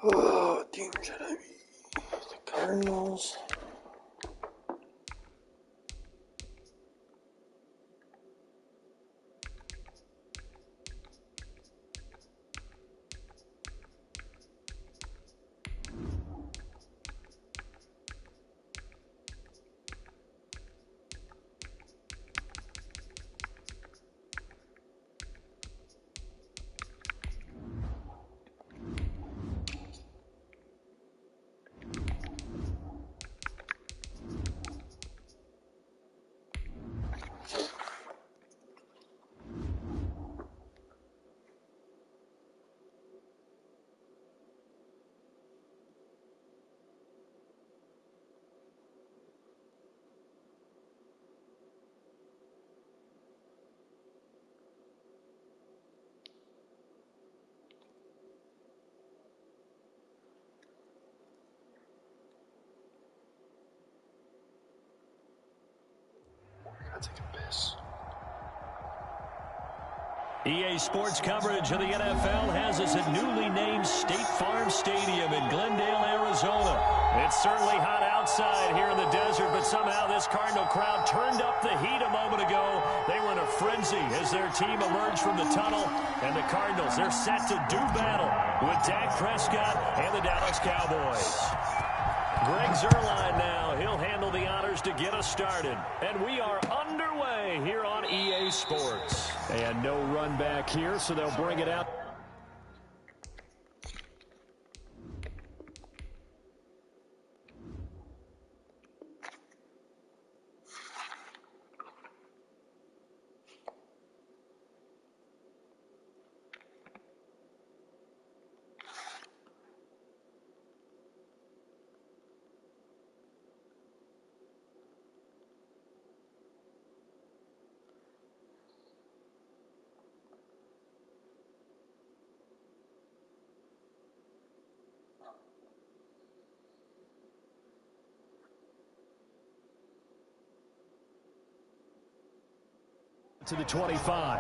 Oh, team should I be? The Cardinals. Take a piss. EA Sports coverage of the NFL has us at newly named State Farm Stadium in Glendale, Arizona. It's certainly hot outside here in the desert, but somehow this Cardinal crowd turned up the heat a moment ago. They were in a frenzy as their team emerged from the tunnel, and the Cardinals, they're set to do battle with Dak Prescott and the Dallas Cowboys. Greg Zuerlein now. He'll handle the honors to get us started. And we are underway here on EA Sports. And no run back here, so they'll bring it out. To the 25.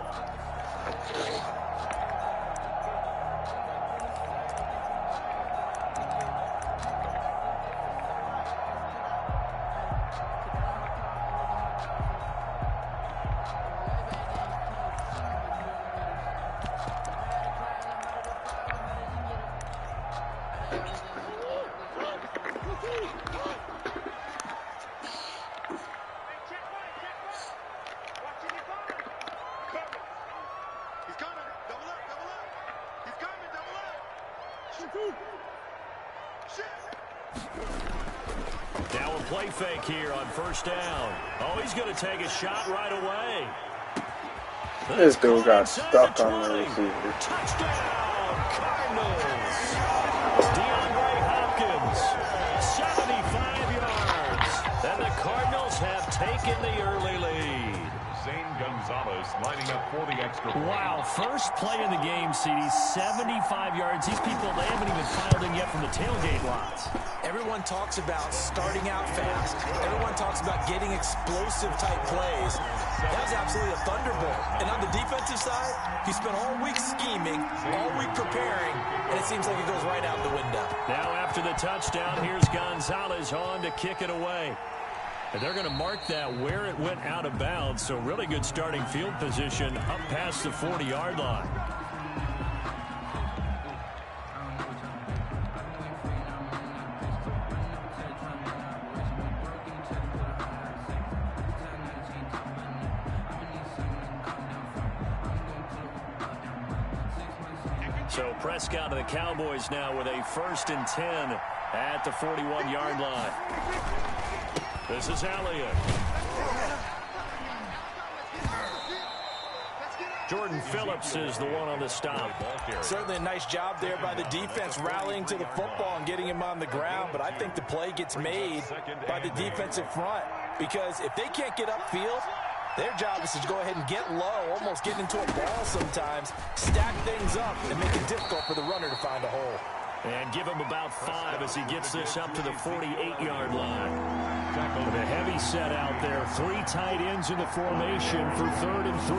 Now a play fake here on first down. Oh, he's going to take a shot right away. This dude got stuck on the receiver. Touchdown, Cardinals. DeAndre Hopkins, 75 yards. And the Cardinals have taken the early lead. Gonzalez lining up for the extra point. Wow, first play in the game, CD, 75 yards. These people, they haven't even filed in yet from the tailgate lots. Everyone talks about starting out fast. Everyone talks about getting explosive-type plays. That was absolutely a thunderbolt. And on the defensive side, he spent all week scheming, all week preparing, and it seems like it goes right out the window. Now after the touchdown, here's Gonzalez on to kick it away. And they're going to mark that where it went out of bounds, so really good starting field position up past the 40-yard line. So Prescott of the Cowboys now with a 1st and 10 at the 41-yard line. This is Elliott. Jordan Phillips is the one on the stop. Certainly a nice job there by the defense rallying to the football and getting him on the ground, but I think the play gets made by the defensive front because if they can't get upfield, their job is to go ahead and get low, almost get into a ball sometimes, stack things up, and make it difficult for the runner to find a hole. And give him about 5 as he gets this up to the 48-yard line. With a heavy set out there. 3 tight ends in the formation for 3rd and 3.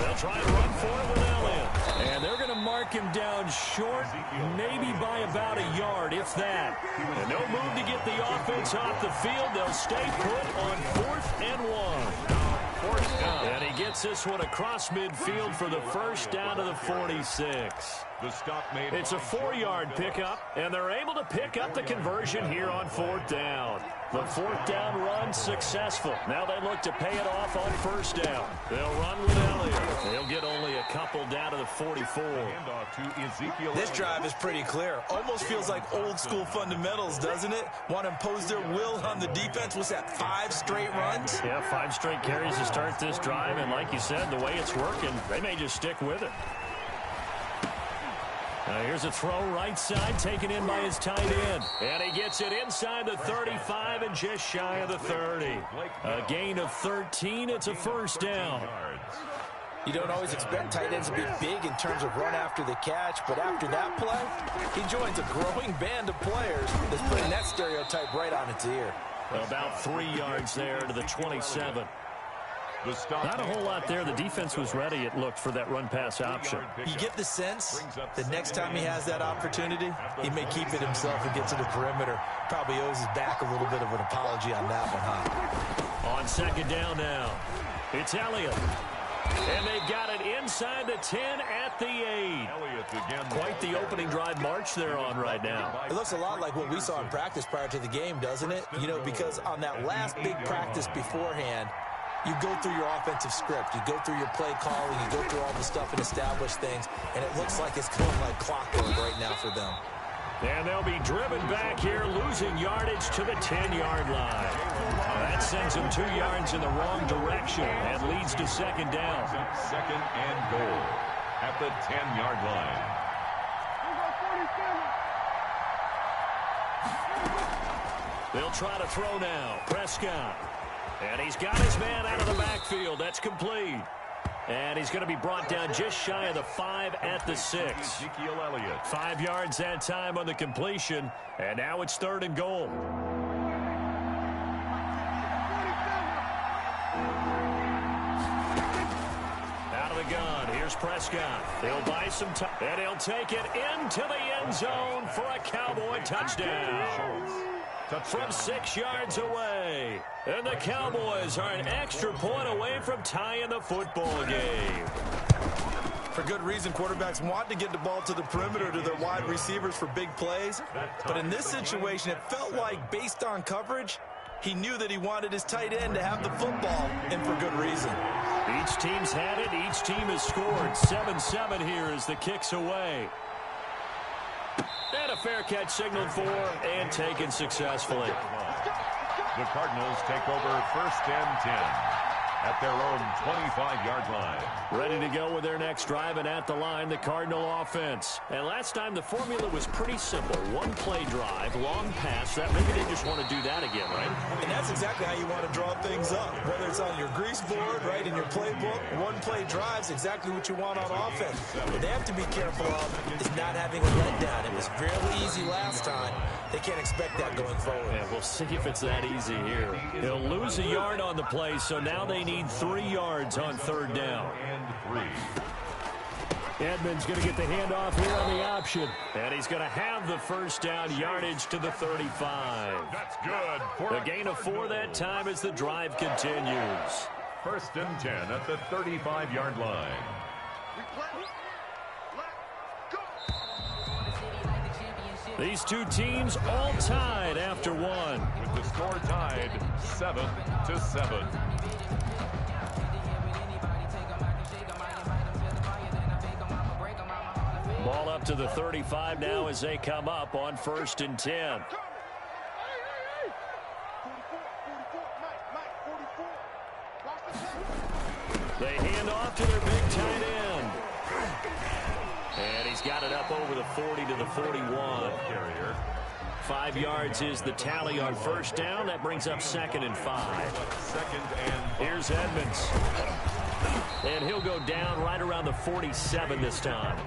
They'll try to run for it with Elliott. And they're going to mark him down short, maybe by about a yard, if that. And no move to get the offense off the field. They'll stay put on 4th and 1. And he gets this one across midfield for the first down to the 46. It's a 4-yard pickup, and they're able to pick up the conversion here on 4th down. The 4th down run successful. Now they look to pay it off on 1st down. They'll run with Elliott. They'll get only a couple down to the 44. This drive is pretty clear. Almost feels like old school fundamentals, doesn't it? Want to impose their will on the defense. What's that, 5 straight runs? Yeah, 5 straight carries to start this drive, and like you said, the way it's working, they may just stick with it. Now here's a throw right side, taken in by his tight end. And he gets it inside the 35 and just shy of the 30. A gain of 13. It's a 1st down. You don't always expect tight ends to be big in terms of run after the catch, but after that play, he joins a growing band of players that's putting that stereotype right on its ear. About 3 yards there to the 27. Not a whole lot there. The defense was ready, it looked, for that run-pass option. You get the sense that next time he has that opportunity, he may keep it himself and get to the perimeter. Probably owes his back a little bit of an apology on that one, huh? On 2nd down now, it's Elliott. And they've got it inside the 10 at the 8. Quite the opening drive march they're on right now. It looks a lot like what we saw in practice prior to the game, doesn't it? You know, because on that last big practice beforehand, you go through your offensive script. You go through your play calling. You go through all the stuff and establish things. And it looks like it's going like clockwork right now for them. And they'll be driven back here, losing yardage to the 10-yard line. That sends them 2 yards in the wrong direction and leads to 2nd down. 2nd and goal at the 10-yard line. They'll try to throw now. Prescott. And he's got his man out of the backfield. That's complete. And he's going to be brought down just shy of the 5 at the 6. 5 yards that time on the completion. And now it's 3rd and goal. Out of the gun. Here's Prescott. He'll buy some time. And he'll take it into the end zone for a Cowboy touchdown. From 6 yards away. And the Cowboys are an extra point away from tying the football game. For good reason, quarterbacks want to get the ball to the perimeter to their wide receivers for big plays. But in this situation, it felt like, based on coverage, he knew that he wanted his tight end to have the football, and for good reason. Each team's had it. Each team has scored. 7-7 here as the kick's away. And a fair catch signaled for and taken successfully. The Cardinals take over 1st and 10 at their own 25-yard line. Ready to go with their next drive, and at the line, the Cardinal offense. And last time, the formula was pretty simple. 1-play drive, long pass. That maybe they just want to do that again, right? And that's exactly how you want to draw things up. Whether it's on your grease board, right, in your playbook, 1-play drive's exactly what you want on offense. What they have to be careful of is not having a letdown. It was fairly easy last time. They can't expect that going forward. Yeah, we'll see if it's that easy here. He'll lose a yard on the play, so now they need 3 yards on 3rd down. And 3. Edmonds going to get the handoff here on the option. And he's going to have the 1st down, yardage to the 35. That's good. A gain of 4 that time as the drive continues. 1st and 10 at the 35-yard line. These two teams all tied after 1. With the score tied 7-7. Ball up to the 35 now as they come up on 1st and 10. They hand off to their big tight end. And he's got it up over the 40 to the 41. 5 yards is the tally on 1st down. That brings up 2nd and 5. Here's Edmonds. And he'll go down right around the 47 this time.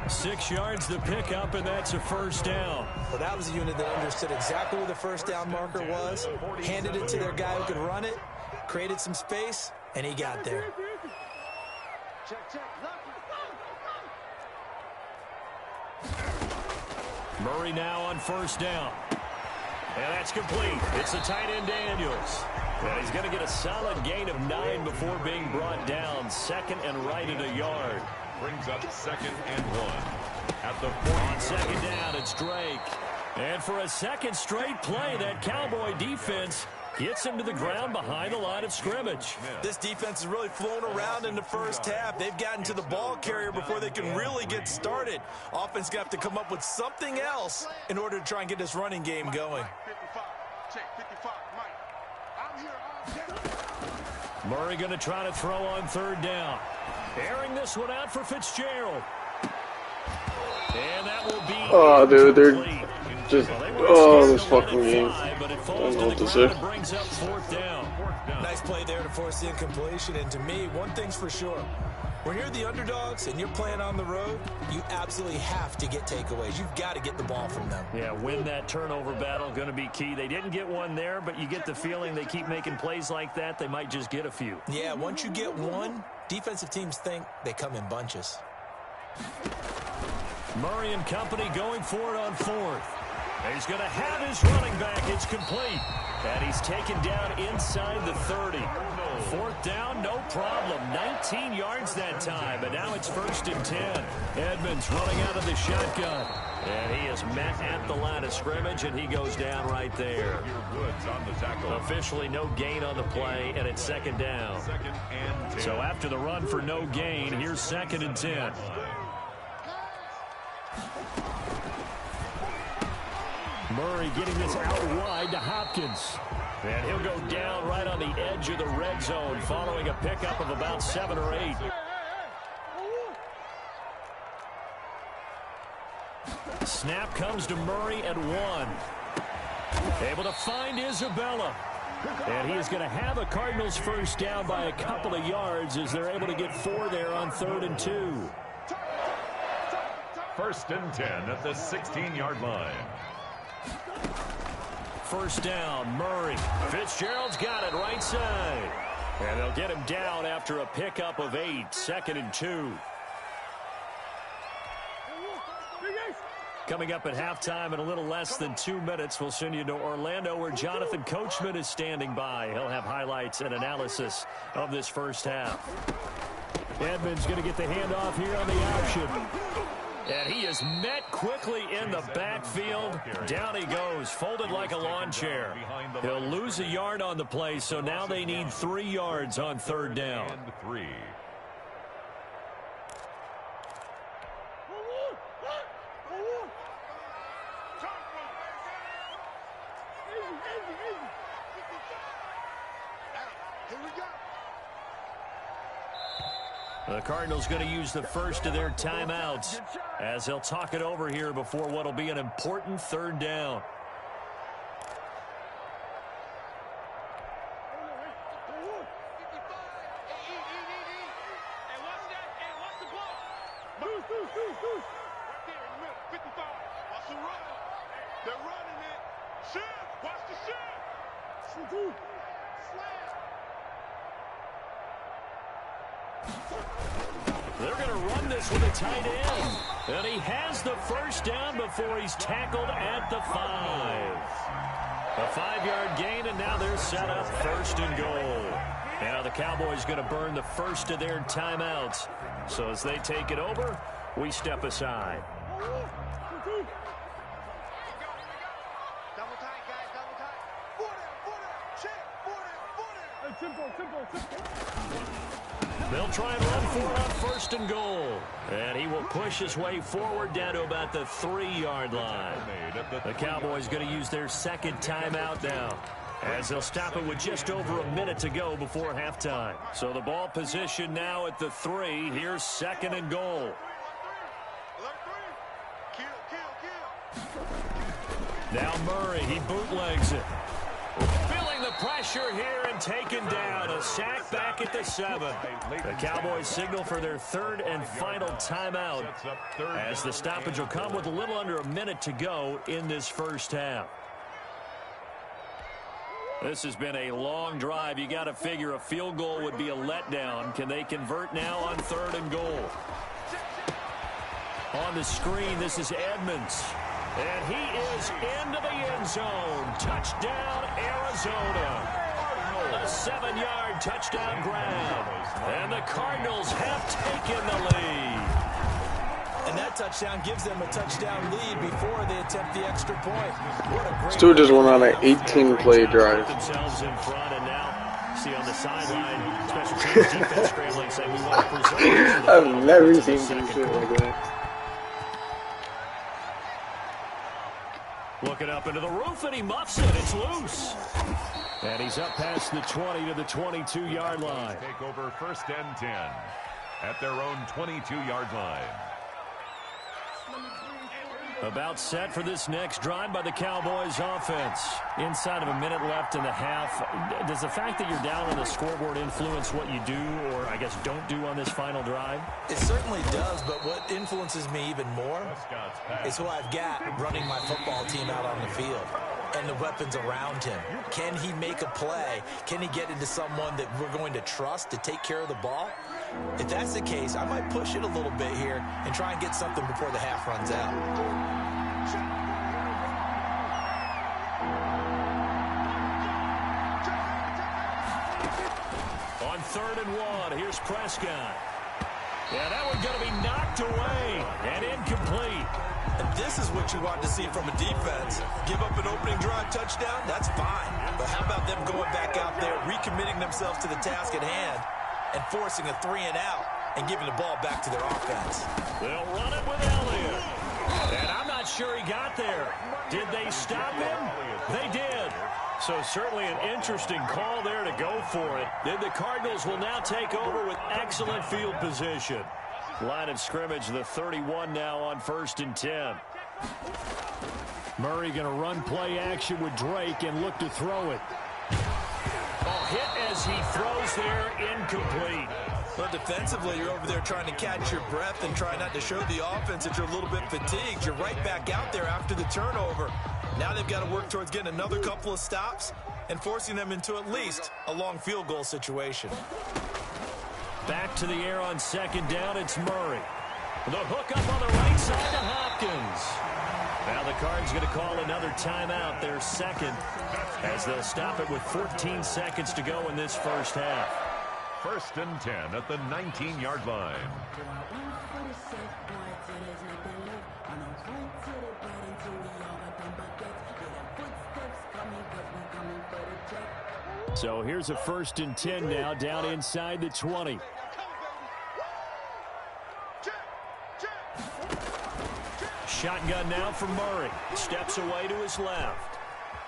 6 yards the pickup, and that's a 1st down. Well, that was a unit that understood exactly where the 1st down marker was, handed it to their guy who could run it, created some space, and he got there. Murray now on first down. And that's complete. It's the tight end Daniels. And he's going to get a solid gain of 9 before being brought down. Second and right at a yard. Brings up 2nd and 1. At the 40. On second down, it's Drake. And for a second straight play, that Cowboy defense gets him to the ground behind the line of scrimmage. This defense has really flown around in the first half. They've gotten to the ball carrier before they can really get started. Offense got to come up with something else in order to try and get this running game going. Murray going to try to throw on third down. Airing this one out for Fitzgerald. And that will be... Oh, dude, they're just... Oh, this fucking game. I don't know what to say. Brings up fourth down. Nice play there to force the incompletion. And to me, one thing's for sure. When you're the underdogs and you're playing on the road, you absolutely have to get takeaways. You've got to get the ball from them. Yeah, win that turnover battle, going to be key. They didn't get one there, but you get the feeling they keep making plays like that, they might just get a few. Yeah, once you get one, defensive teams think they come in bunches. Murray and company going for it on fourth. He's going to have his running back. It's complete. And he's taken down inside the 30. Fourth down, no problem. 19 yards that time, but now it's 1st and 10. Edmonds running out of the shotgun. And he is met at the line of scrimmage, and he goes down right there. Officially no gain on the play, and it's 2nd down. So after the run for no gain, here's 2nd and 10. Murray getting this out wide to Hopkins. And he'll go down right on the edge of the red zone following a pickup of about 7 or 8. Snap comes to Murray at 1. Able to find Isabella. And he is going to have a Cardinals first down by a couple of yards as they're able to get 4 there on 3rd and 2. 1st and 10 at the 16-yard line. First down, Murray. Fitzgerald's got it right side. And they'll get him down after a pickup of 8. 2nd and 2. Coming up at halftime in a little less than 2 minutes, we'll send you to Orlando where Jonathan Coachman is standing by. He'll have highlights and analysis of this first half. Edmonds going to get the handoff here on the option. And he is met quickly in the backfield. Down he goes, folded like a lawn chair. He'll lose a yard on the play, so now they need 3 yards on 3rd down. And 3. The Cardinals going to use the first of their timeouts as they'll talk it over here before what will be an important 3rd down. They're going to run this with a tight end. And he has the first down before he's tackled at the 5. A 5-yard gain, and now they're set up 1st and goal. Now the Cowboys going to burn the first of their timeouts. So as they take it over, we step aside. They'll try and run for it on 1st and goal. And he will push his way forward down to about the 3-yard line. The Cowboys going to use their 2nd timeout now, as they'll stop it with just over a minute to go before halftime. So the ball position now at the 3. Here's 2nd and goal. Now Murray, he bootlegs it. Feeling the pressure here and taken down. A sack back at the 7. The Cowboys signal for their 3rd and final timeout as the stoppage will come with a little under a minute to go in this first half. This has been a long drive. You got to figure a field goal would be a letdown. Can they convert now on 3rd and goal? On the screen, this is Edmonds. And he is into the end zone. Touchdown, Arizona. A 7-yard touchdown grab. And the Cardinals have taken the lead. And that touchdown gives them a touchdown lead before they attempt the extra point. What a great This dude just went on an 18-play drive. Themselves in front, and now see on the sideline, special teams defense scrambling, saying we want to preserve. I've never seen shit like that. Looking up into the roof, and he muffs it. It's loose. And he's up past the 20 to the 22-yard line. Take over 1st and 10 at their own 22-yard line. About set for this next drive by the Cowboys offense. Inside of a minute left in the half. Does the fact that you're down on the scoreboard influence what you do, or I guess don't do on this final drive? It certainly does, but what influences me even more is who I've got running my football team out on the field and the weapons around him. Can he make a play? Can he get into someone that we're going to trust to take care of the ball? If that's the case, I might push it a little bit here and try and get something before the half runs out. On 3rd and 1, here's Prescott. Yeah, that one's going to be knocked away and incomplete. And this is what you want to see from a defense. Give up an opening drive touchdown, that's fine. But how about them going back out there, recommitting themselves to the task at hand, and forcing a 3-and-out and giving the ball back to their offense. They'll run it with Elliott. And I'm not sure he got there. Did they stop him? They did. So certainly an interesting call there to go for it. Then the Cardinals will now take over with excellent field position. Line of scrimmage, the 31 now on 1st and 10. Murray going to run play action with Drake and look to throw it. Hit as he throws there, incomplete. Well, defensively, you're over there trying to catch your breath and try not to show the offense that you're a little bit fatigued. You're right back out there after the turnover. Now they've got to work towards getting another couple of stops and forcing them into at least a long field goal situation. Back to the air on 2nd down, it's Murray. The hook up on the right side to Hopkins. Now the Cards going to call another timeout, their 2nd, as they'll stop it with 14 seconds to go in this first half. 1st and 10 at the 19-yard line. So here's a 1st and 10 now, down inside the 20. Shotgun now for Murray. Steps away to his left.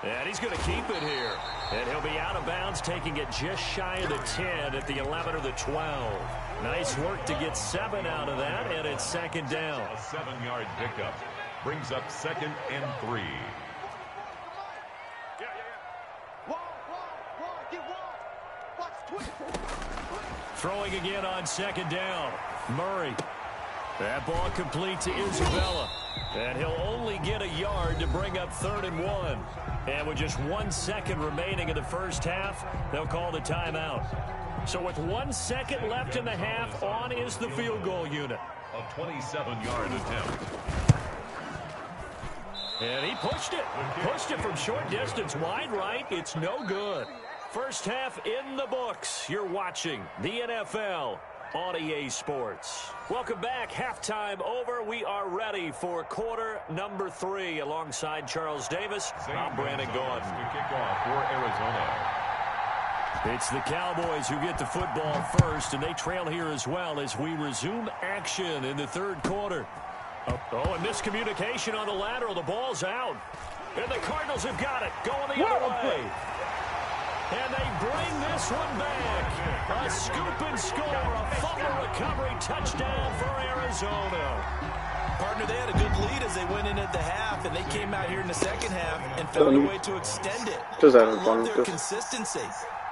And he's going to keep it here. And he'll be out of bounds, taking it just shy of the 10 at the 11 or the 12. Nice work to get 7 out of that, and it's 2nd down. A 7-yard pickup brings up 2nd and 3. Throwing again on 2nd down. Murray. That ball complete to Isabella. And he'll only get a yard to bring up 3rd and 1. And with just 1 second remaining in the first half, they'll call the timeout. So with 1 second left in the half, on is the field goal unit. A 27-yard attempt. And he pushed it. Pushed it from short distance, wide right. It's no good. First half in the books. You're watching the NFL on EA Sports. Welcome back. Halftime over. We are ready for quarter number 3 alongside Charles Davis. I'm Brandon Gordon. To kick off for Arizona. It's the Cowboys who get the football first, and they trail here as well as we resume action in the 3rd quarter. Oh, and miscommunication on the lateral. The ball's out. And the Cardinals have got it. Going the other way. And they bring this one back. A scoop and score. A fumble recovery touchdown for Arizona. Partner, they had a good lead as they went in at the half, and they came out here in the second half and found a way to extend it. Just I having fun love with their this. consistency.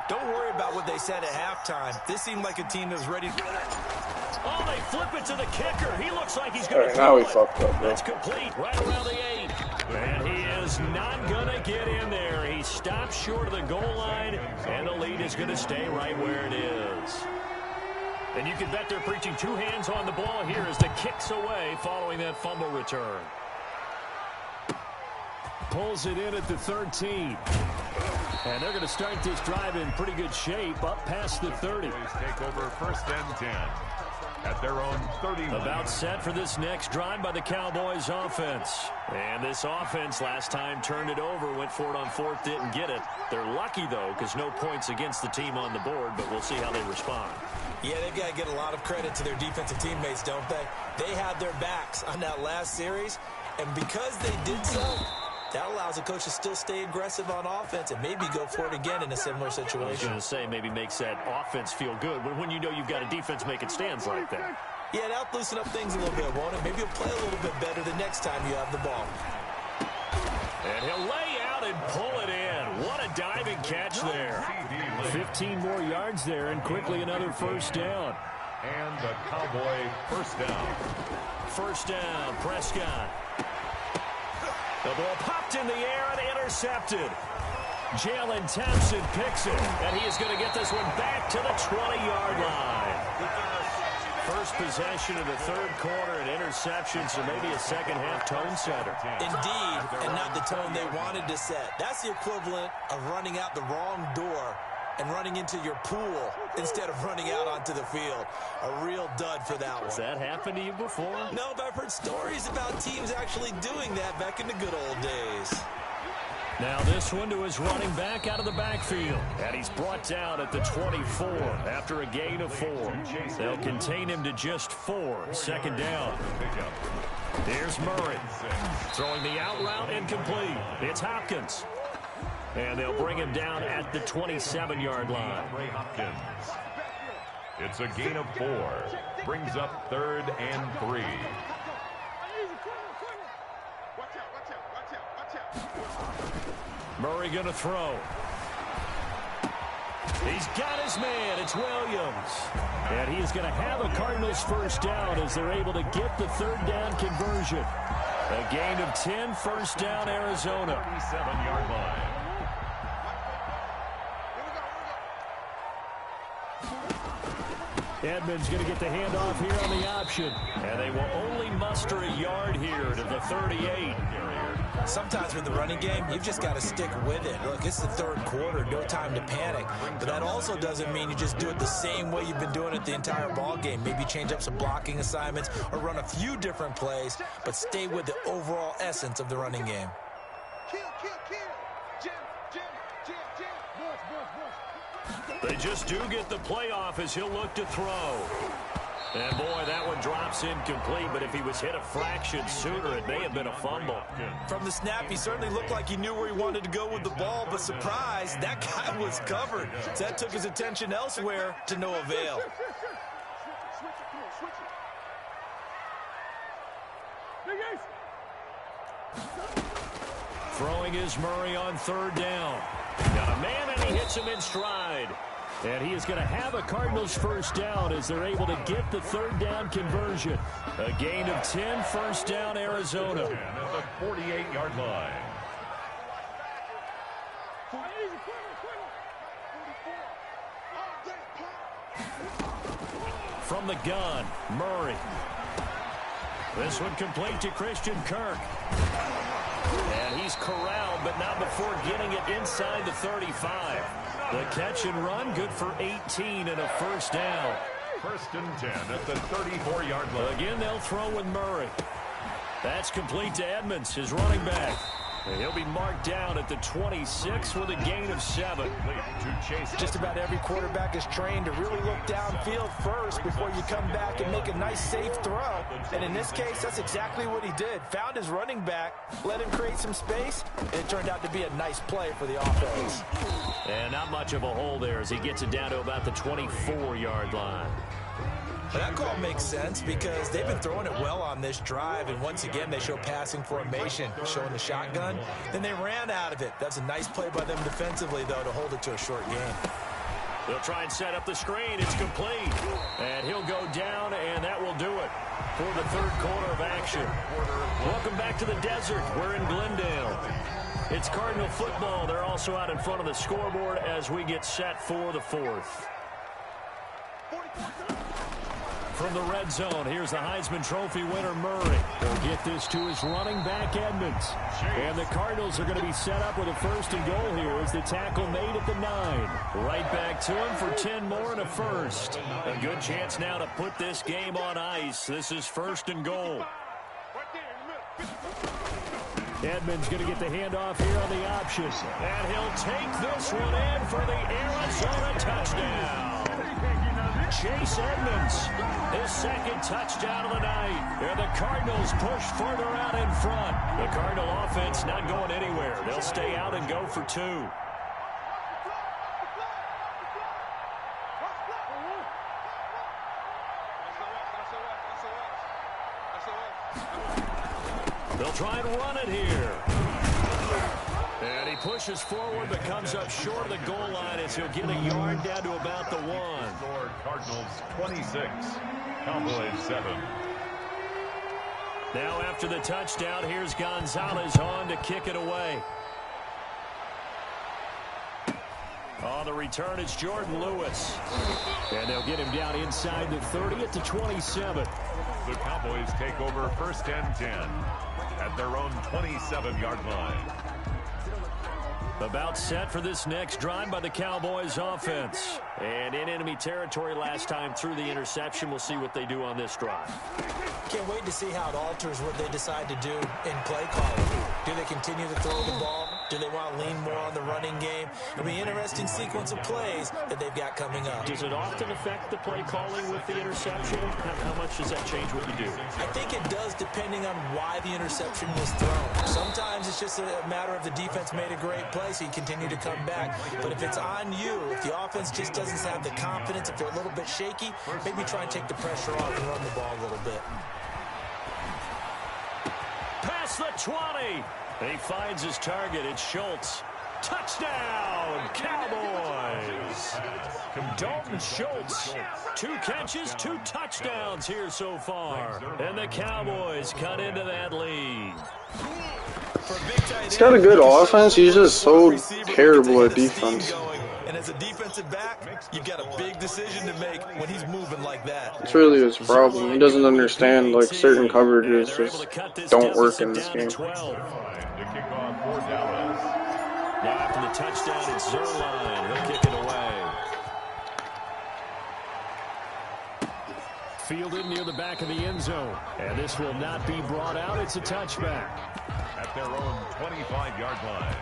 Don't worry about what they said at halftime. This seemed like a team that was ready to... Oh, they flip it to the kicker. He looks like he's going to now throw he it. fucked up, bro. That's complete right around the 8. And he is not going to get in there. He stops short of the goal line, and the lead is going to stay right where it is. And you can bet they're preaching 2 hands on the ball here as the kick's away following that fumble return. pulls it in at the 13. And they're going to start this drive in pretty good shape, up past the 30. Take over first and 10 at their own 30. About set for this next drive by the Cowboys offense. And this offense last time turned it over, went for it on fourth, didn't get it. They're lucky, though, because no points against the team on the board, but we'll see how they respond. Yeah, they've got to get a lot of credit to their defensive teammates, don't they? They had their backs on that last series, and because they did so, that allows the coach to still stay aggressive on offense and maybe go for it again in a similar situation. I was going to say maybe makes that offense feel good when you know you've got a defense making stands like that. Yeah, that'll loosen up things a little bit, won't it? Maybe you'll play a little bit better the next time you have the ball. And he'll lay out and pull it in. What a diving catch there. 15 more yards there and quickly another first down. And the Cowboy first down. First down, Prescott. The ball popped in the air and intercepted. Jalen Thompson picks it, and he is going to get this one back to the 20-yard line. First possession of the third quarter, an interception, so maybe a second-half tone setter. Indeed, and not the tone they wanted to set. That's the equivalent of running out the wrong door and running into your pool instead of running out onto the field. A real dud for that one. Has that happened to you before? No, but I've heard stories about teams actually doing that back in the good old days. Now this one to his running back out of the backfield. And he's brought down at the 24 after a gain of 4. They'll contain him to just 4. Second down. Here's Murray. Throwing the out route incomplete. It's Hopkins. And they'll bring him down at the 27-yard line. It's a gain of 4. Brings up 3rd and 3. Murray going to throw. He's got his man. It's Williams. And he's going to have a Cardinals first down as they're able to get the third down conversion. A gain of 10, first down, Arizona. 37-yard line. Edmonds going to get the handoff here on the option. And they will only muster a yard here to the 38. Sometimes with the running game, you've just got to stick with it. Look, it's the third quarter, no time to panic. But that also doesn't mean you just do it the same way you've been doing it the entire ball game. Maybe change up some blocking assignments or run a few different plays, but stay with the overall essence of the running game. They just do get the playoff as he'll look to throw. And boy, that one drops incomplete, but if he was hit a fraction sooner, it may have been a fumble. From the snap, he certainly looked like he knew where he wanted to go with the ball, but surprise, that guy was covered. So that took his attention elsewhere to no avail. Throwing is Murray on third down. Got a man, and he hits him in stride. And he is going to have a Cardinals first down as they're able to get the third down conversion. A gain of 10, first down, Arizona. And at the 48-yard line. From the gun, Murray. This one complete to Christian Kirk. And he's corralled, but not before getting it inside the 35. The catch and run, good for 18 and a first down. First and 10 at the 34-yard line. Again, they'll throw with Murray. That's complete to Edmonds, his running back. And he'll be marked down at the 26 with a gain of 7. Just about every quarterback is trained to really look downfield first before you come back and make a nice, safe throw. And in this case, that's exactly what he did. Found his running back, let him create some space, and it turned out to be a nice play for the offense. And not much of a hole there as he gets it down to about the 24-yard line. But that call makes sense because they've been throwing it well on this drive, and once again they show passing formation, showing the shotgun. Then they ran out of it. That's a nice play by them defensively, though, to hold it to a short gain. They'll try and set up the screen. It's complete. And he'll go down, and that will do it for the third quarter of action. Welcome back to the desert. We're in Glendale. It's Cardinal football. They're also out in front of the scoreboard as we get set for the fourth. from the red zone. Here's the Heisman Trophy winner, Murray. He'll get this to his running back, Edmonds. And the Cardinals are going to be set up with a 1st and goal here as the tackle made at the 9. Right back to him for 10 more and a 1st. A good chance now to put this game on ice. This is 1st and goal. Edmonds going to get the handoff here on the option. And he'll take this one in for the Arizona touchdown. Chase Edmonds, his 2nd touchdown of the night. And the Cardinals push further out in front. The Cardinal offense not going anywhere. They'll stay out and go for 2. They'll try and run it here. And he pushes forward but comes up short of the goal line as he'll get a yard down to about the 1. Score Cardinals 26, Cowboys 7. Now after the touchdown, here's Gonzalez on to kick it away. On the return, it's Jordan Lewis. And they'll get him down inside the 30 at the 27. The Cowboys take over 1st and 10 at their own 27-yard line. About set for this next drive by the Cowboys offense. And in enemy territory last time through the interception. We'll see what they do on this drive. Can't wait to see how it alters what they decide to do in play calling. Do they continue to throw the ball? Do they want to lean more on the running game? It'll be an interesting sequence of plays that they've got coming up. Does it often affect the play calling with the interception? How much does that change what you do? I think it does depending on why the interception was thrown. Sometimes it's just a matter of the defense made a great play, so you continue to come back. But if it's on you, if the offense just doesn't have the confidence, if they're a little bit shaky, maybe try and take the pressure off and run the ball a little bit. Past the 20. He finds his target. It's Schultz. Touchdown, Cowboys. Dalton Schultz. 2 catches, 2 touchdowns here so far. And the Cowboys cut into that lead. He's got a good offense. He's just so terrible at defense. And as a defensive back, you've got a big decision to make when he's moving like that. It's really his problem. He doesn't understand, like, certain coverages just don't work in this game. Now after the touchdown, it's Zerline. He'll kick it away. Fielded near the back of the end zone. And this will not be brought out. It's a touchback. At their own 25-yard line.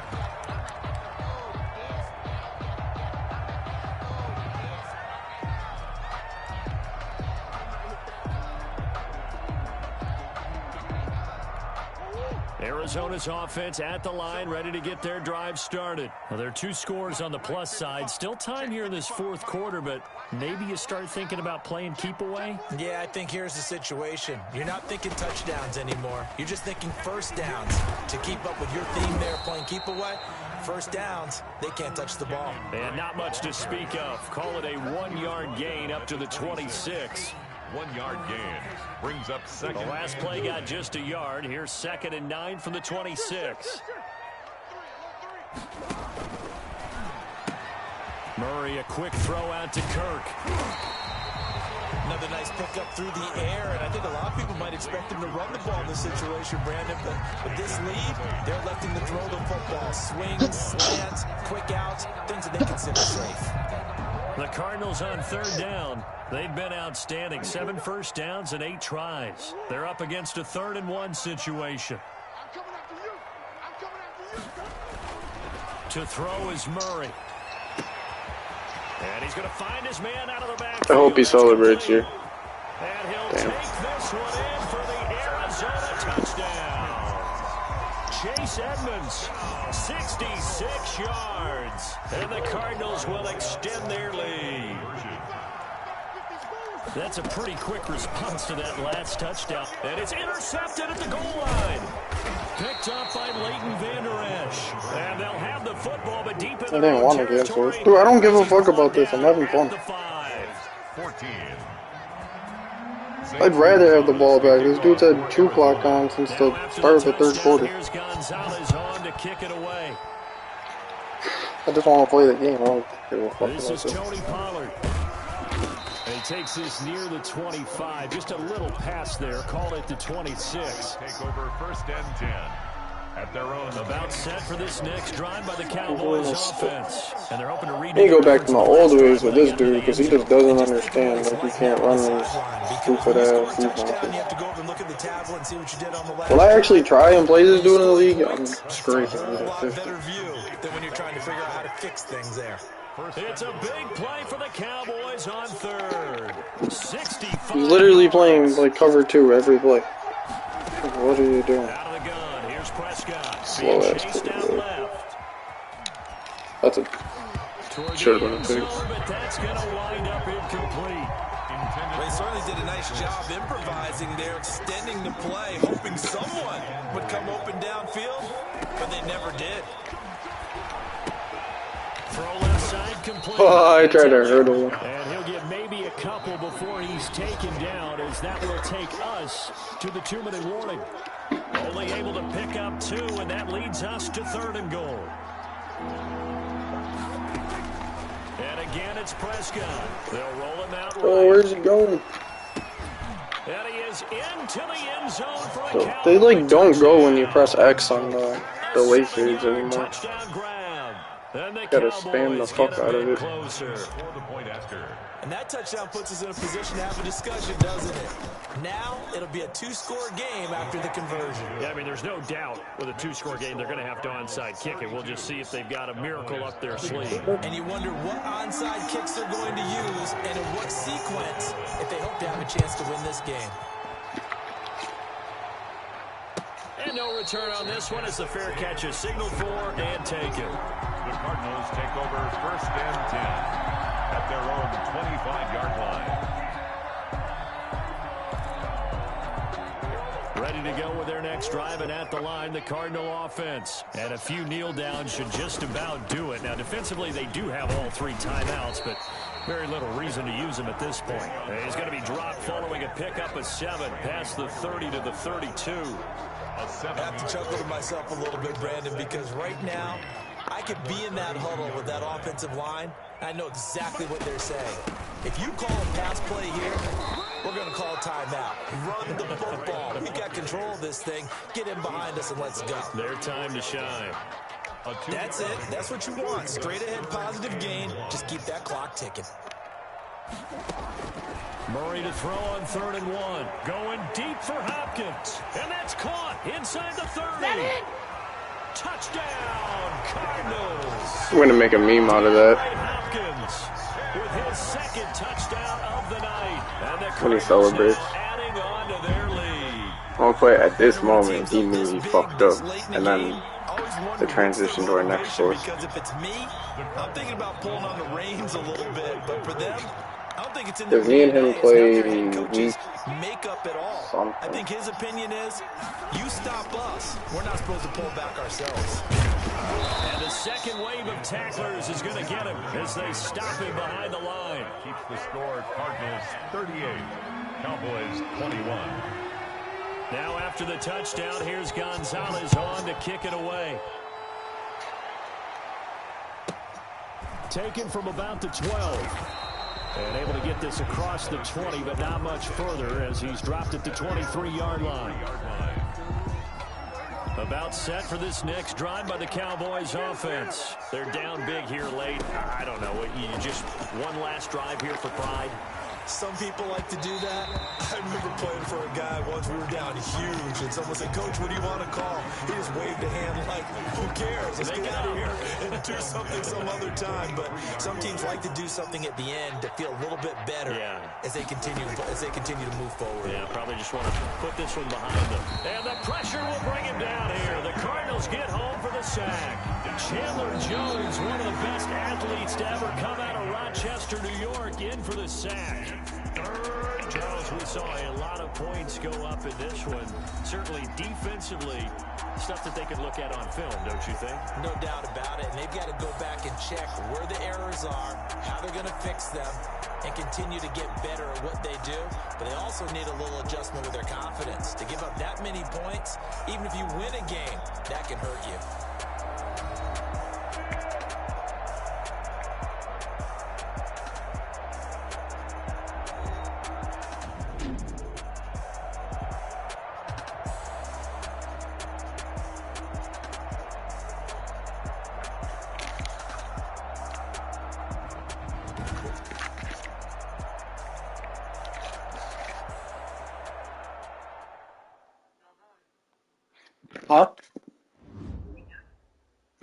Arizona's offense at the line, ready to get their drive started. Well, there are 2 scores on the plus side. Still time here in this 4th quarter, but maybe you start thinking about playing keep away? Yeah, I think here's the situation. You're not thinking touchdowns anymore. You're just thinking 1st downs. To keep up with your theme there, playing keep away, 1st downs, they can't touch the ball. And not much to speak of. Call it a 1-yard gain up to the 26. 1-yard gain brings up 2nd. The last play got just a yard. Here's 2nd and 9 from the 26. Murray, a quick throw out to Kirk. Another nice pickup through the air, and I think a lot of people might expect him to run the ball in this situation, Brandon, but with this lead, they're electing to throw the football. Swings, slants, quick outs, things that they consider safe. The Cardinals on 3rd down. They've been outstanding. 7 first downs and 8 tries. They're up against a 3rd and 1 situation. To throw is Murray. And he's going to find his man out of the backfield. I hope he celebrates here. And he'll take this one in for the Arizona touchdown. Chase Edmonds, 66 yards. And the Cardinals will extend their lead. That's a pretty quick response to that last touchdown. And it's intercepted at the goal line. Picked up by Leighton Vander Esch. And they'll have the football, but deep in I didn't want to get so. Dude, I don't give a fuck about this. I'm having fun. 14. I'd rather have the ball back. This dude's had 2 clock on since the start of the 3rd quarter. Here's Gonzalez on to kick it away. I just want to play the game. I don't give a fuck This about is this. Tony Pollard. He takes this near the 25. Just a little pass there. Call it the 26. Take over 1st and 10. At their own. About set for this next drive by the Cowboys offense. And they're hoping to read. I need to go back to my old ways with this dude because he just doesn't understand. Like, he can't run these stupid ass defenses. When I actually try and play this dude in the league, I'm scraping. Better view than when you're trying to figure out how to fix things there. It's a big play for the Cowboys on 3rd. 65. He's literally playing like cover 2 every play. What are you doing? Out of the gun. Here's Prescott. Slow ass Chased out left. That's a should have been a pick. But that's going to wind up incomplete. They certainly did a nice job improvising there, extending the play, hoping someone would come open downfield, but they never did. Throw left side complete. Oh, I tried to hurdle. And he'll get maybe a couple before he's taken down, as that will take us to the 2-minute warning. Only able to pick up 2, and that leads us to 3rd and goal. And again, it's Prescott. They'll roll him out right. Oh, where's he going? And he is into the end zone for a So count. they like don't go when you press X on the late fades anymore. Touchdown grab. And the Gotta spam the Cowboys fuck get a out of bit it. closer. For the point after. And that touchdown puts us in a position to have a discussion, doesn't it? Now, it'll be a 2-score game after the conversion. Yeah, I mean, there's no doubt with a 2-score game, they're going to have to onside kick it. We'll just see if they've got a miracle up their sleeve. And you wonder what onside kicks they're going to use and in what sequence if they hope to have a chance to win this game. And no return on this one as the fair catch is signaled for and taken. The Cardinals take over 1st and 10 at their own 25-yard line. Ready to go with their next drive, and at the line, the Cardinal offense. And a few kneel downs should just about do it. Now, defensively, they do have all 3 timeouts, but very little reason to use them at this point. He's going to be dropped following a pickup of 7 past the 30 to the 32. I have to chuckle to myself a little bit, Brandon, because right now, I could be in that huddle with that offensive line. I know exactly what they're saying. If you call a pass play here, we're going to call a timeout. Run the football. We got control of this thing. Get in behind us and let's go. Their time to shine. That's it. That's what you want. Straight ahead, positive gain. Just keep that clock ticking. Murray to throw on 3rd and 1. Going deep for Hopkins. And that's caught inside the 30. Touchdown, Cardinals. I'm gonna make a meme out of that Hopkins with his 2nd touchdown of the night. And the when he celebrates. adding on to their lead. One play at this moment, he knew he fucked up, and then the transition to our next source. Because if it's me, I'm thinking about pulling on the reins a little bit, but for them, I don't think it's in Does me and him play coaches makeup at all. something? I think his opinion is, you stop us. We're not supposed to pull back ourselves. And the second wave of tacklers is going to get him as they stop him behind the line. Keeps the score Cardinals 38, Cowboys 21. Now after the touchdown, here's Gonzalez on to kick it away. Taken from about the 12. And able to get this across the 20, but not much further as he's dropped at the 23-yard line. About set for this next drive by the Cowboys offense. They're down big here late. I don't know. You just one last drive here for pride. Some people like to do that. I remember playing for a guy once. We were down huge, and someone said, "Coach, what do you want to call?" He just waved a hand like, "Who cares? Let's get out of here and do something some other time." But some teams like to do something at the end to feel a little bit better as they continue to move forward. Yeah, probably just want to put this one behind them. And the pressure will bring him down here. The Cardinals get home for the sack. Chandler Jones, one of the best athletes to ever come out of Rochester, New York, in for the sack. Charles, we saw a lot of points go up in this one. Certainly defensively, stuff that they could look at on film, don't you think? No doubt about it. And they've got to go back and check where the errors are, how they're going to fix them, and continue to get better at what they do. But they also need a little adjustment with their confidence. To give up that many points, even if you win a game, that can hurt you.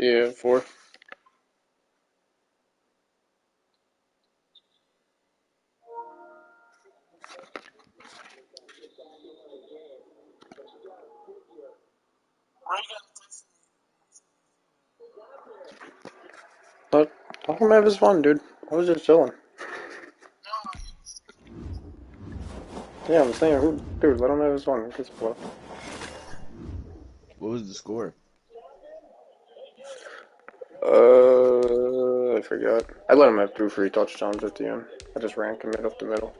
Yeah, 4. Let him have his fun, dude. I was just chilling. Yeah, I'm saying, dude, let him have his fun. What was the score? I forgot. I let him have 2 free touchdowns at the end. I just ran commit up the middle.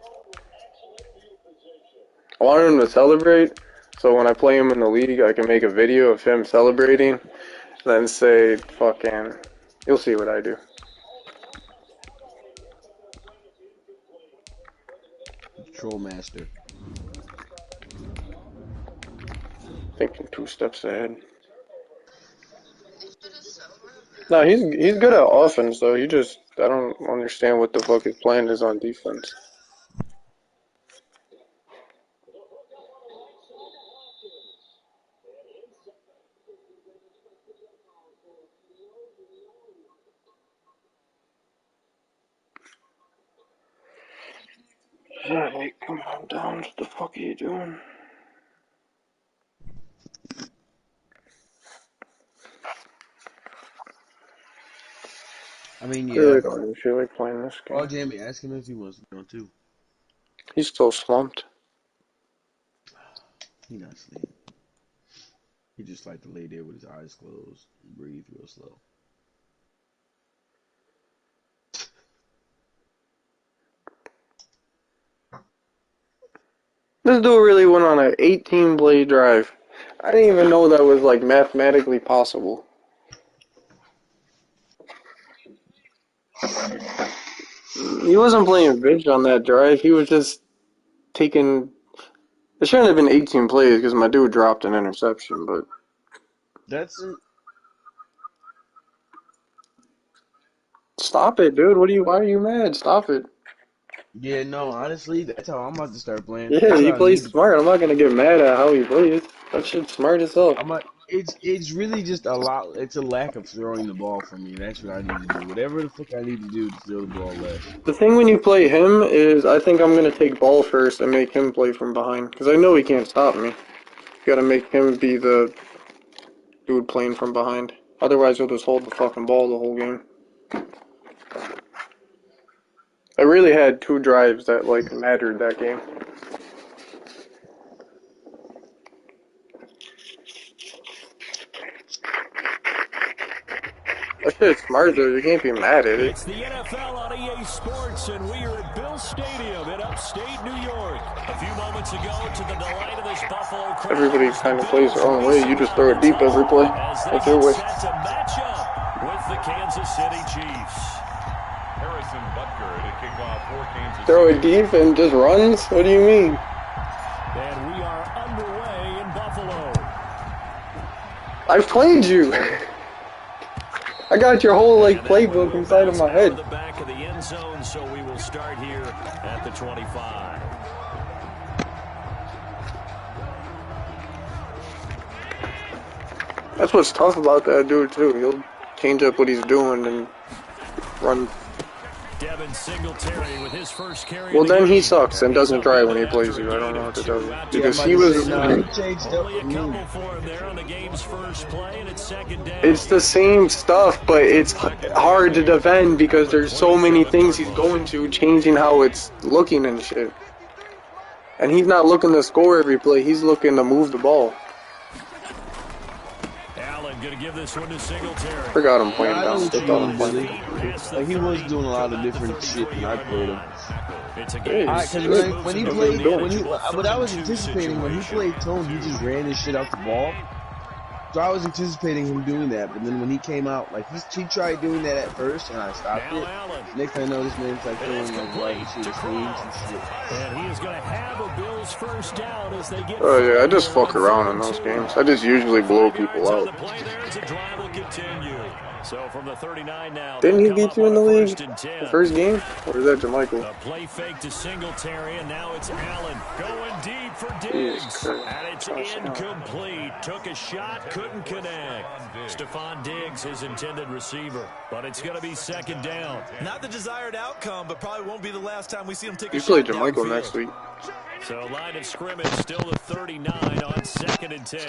I wanted him to celebrate, so when I play him in the league, I can make a video of him celebrating, then say, fucking, you'll see what I do. Troll master. Thinking 2 steps ahead. No, he's good at offense, though. I don't understand what the fuck his plan is on defense. Alright, come on down. What the fuck are you doing? I mean, I yeah. really don't even feel like playing this Oh, game. Jamie, ask him if he wants to go too. He's still slumped. He not sleep. He just like to lay there with his eyes closed and breathe real slow. This dude really went on an 18-play drive. I didn't even know that was like mathematically possible. He wasn't playing bitch on that drive. He was just taking. It shouldn't have been 18 plays because my dude dropped an interception. But That's stop it, dude. Why are you mad? Stop it. yeah. No, honestly, that's how I'm about to start playing. Yeah, That's he what I plays need to. smart. I'm not gonna get mad at how he plays. That shit's smart as hell. It's really just a lot. It's a lack of throwing the ball for me. That's what I need to do. Whatever the fuck I need to do to throw the ball less. The thing when you play him is I think I'm gonna take ball first and make him play from behind because I know he can't stop me. Gotta make him be the dude playing from behind. Otherwise, he'll just hold the fucking ball the whole game. I really had 2 drives that like mattered that game. That shit's smart though. You can't be mad at it. It's the NFL on EA Sports, and we are at Bill Stadium in upstate New York. A few moments ago, to the delight of this Buffalo crowd, Everybody kind of plays their own way. You just throw it deep every play. That's your way. set to match up with the Kansas City Chiefs. Harrison Butker to kick off for Kansas Throw City. it deep and just runs? What do you mean? And we are underway in Buffalo. I've played you. I got your whole like playbook inside of my head. The back of the end zone, so we will start here at the 25. That's what's tough about that dude too. He'll change up what he's doing and run. Devin Singletary with his first carry. Well, then he sucks and doesn't try when he plays you. I don't know what to tell you because he was. He changed up for me. It's the same stuff, but it's hard to defend because there's so many things he's going to, changing how it's looking and shit. And he's not looking to score every play, he's looking to move the ball. Allen gonna give this one to Singletary. Forgot him playing I know down. what you're doing, Billy. Like, he was doing a lot of different shit when I played him. Because when he played, what I was anticipating when he played Tone, he just ran his shit out the ball. So I was anticipating him doing that, but then when he came out, like he tried doing that at first, and I stopped it. Next thing I know, this man's like throwing like wide receiver screens and shit. And he is going to have a Bills first down as they get. Oh yeah, I just fuck around in those games. I just usually blow people out. So from the 39 now. Didn't he beat you in the league the first game? Or is that Jermichael? A play fake to Singletary, and now it's Allen going deep for Diggs. And it's incomplete. Took a shot, couldn't connect. Stephon Diggs, his intended receiver. But it's going to be second down. Not the desired outcome, but probably won't be the last time we see him take a You shot play downfield. Jermichael next week. So line of scrimmage still the 39 on 2nd and 10.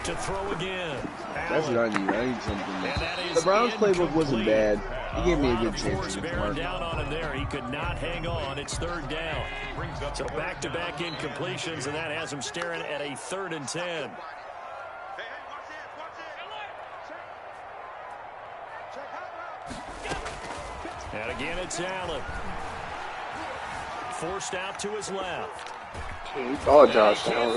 To throw again. That's what I need. I need something. The Browns playbook wasn't bad. He gave me a good chance. Bearing down on him there. He could not hang on. It's 3rd down. So back-to-back incompletions, and that has him staring at a 3rd and 10. And again, it's Allen. Forced out to his left. Oh, Josh. Yeah,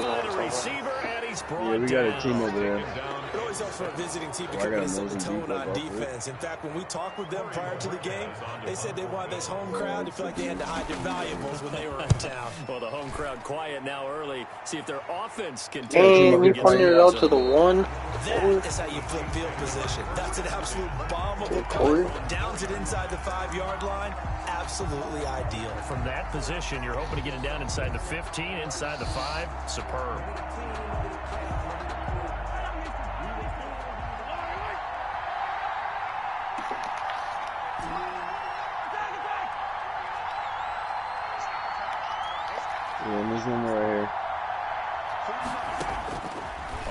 we got a team over there. It always helps for a visiting team to come in and set the tone on defense. In fact, when we talked with them prior to the game, they said they wanted this home crowd to feel like they had to hide their valuables when they were in town. Well, the home crowd quiet now early. See if their offense can take and we pointed it out to the 1. That is how you flip field position. That's an absolute bomb of a play. Downs it inside the 5-yard line. Absolutely ideal. From that position, you're hoping to get it down inside the 15, inside the 5. Superb. Yeah, there's one more right here.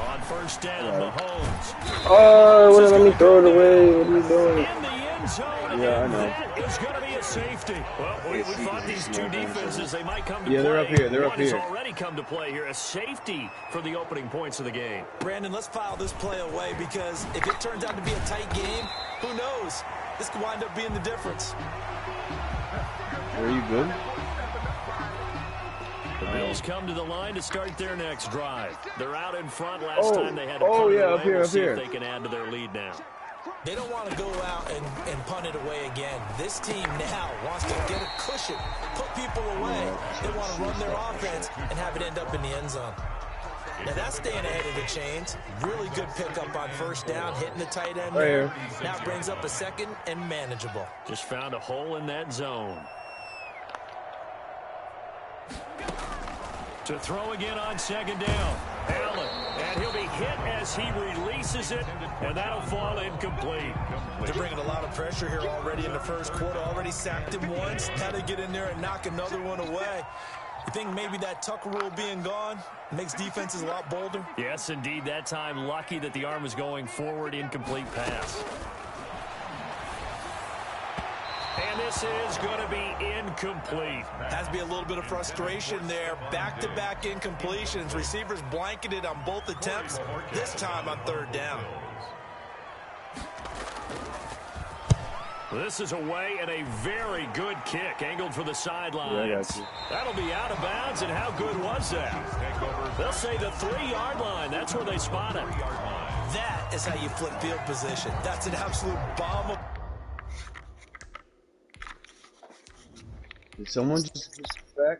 On 1st down, Mahomes. Oh, wouldn't let me throw it away. What are you doing? In the end zone, yeah, I know. That is going to be a safety. Well, we thought these two defenses, they might come to play. Yeah, they're up here. They're up One here. has already come to play here. A safety for the opening points of the game. Brandon, let's file this play away because if it turns out to be a tight game, who knows? This could wind up being the difference. Are you good? The Bills come to the line to start their next drive. They're out in front. Last time they had to punt it away. Up here, we'll up see here. if they can add to their lead now. They don't want to go out and punt it away again. This team now wants to get a cushion, put people away. They want to run their offense and have it end up in the end zone. Now that's staying ahead of the chains. Really good pickup on 1st down, hitting the tight end there. Now brings up a 2nd and manageable. Just found a hole in that zone. To throw again on 2nd down. Allen, and he'll be hit as he releases it, and that'll fall incomplete. They're bringing a lot of pressure here already in the 1st quarter. Already sacked him once. Now to get in there and knock another one away. You think maybe that Tucker rule being gone makes defenses a lot bolder? Yes, indeed. That time, lucky that the arm was going forward. Incomplete pass. And this is going to be incomplete. Has to be a little bit of frustration there. Back-to-back incompletions. Receivers blanketed on both attempts, this time on 3rd down. This is away and a very good kick, angled for the sidelines. That'll be out of bounds, and how good was that? They'll say the 3-yard line. That's where they spot it. That is how you flip field position. That's an absolute bomb of... Did someone just back?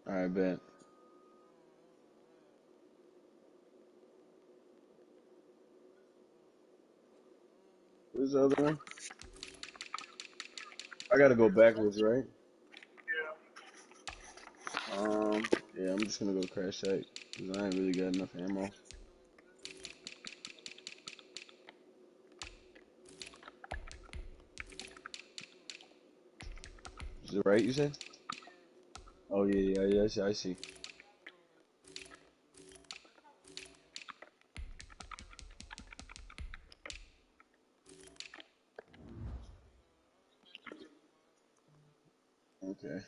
I bet. Where's the other one? I gotta go backwards, right? Yeah, I'm just gonna go crash site because I ain't really got enough ammo. Is it right, you said? Oh, yeah, I see. Okay.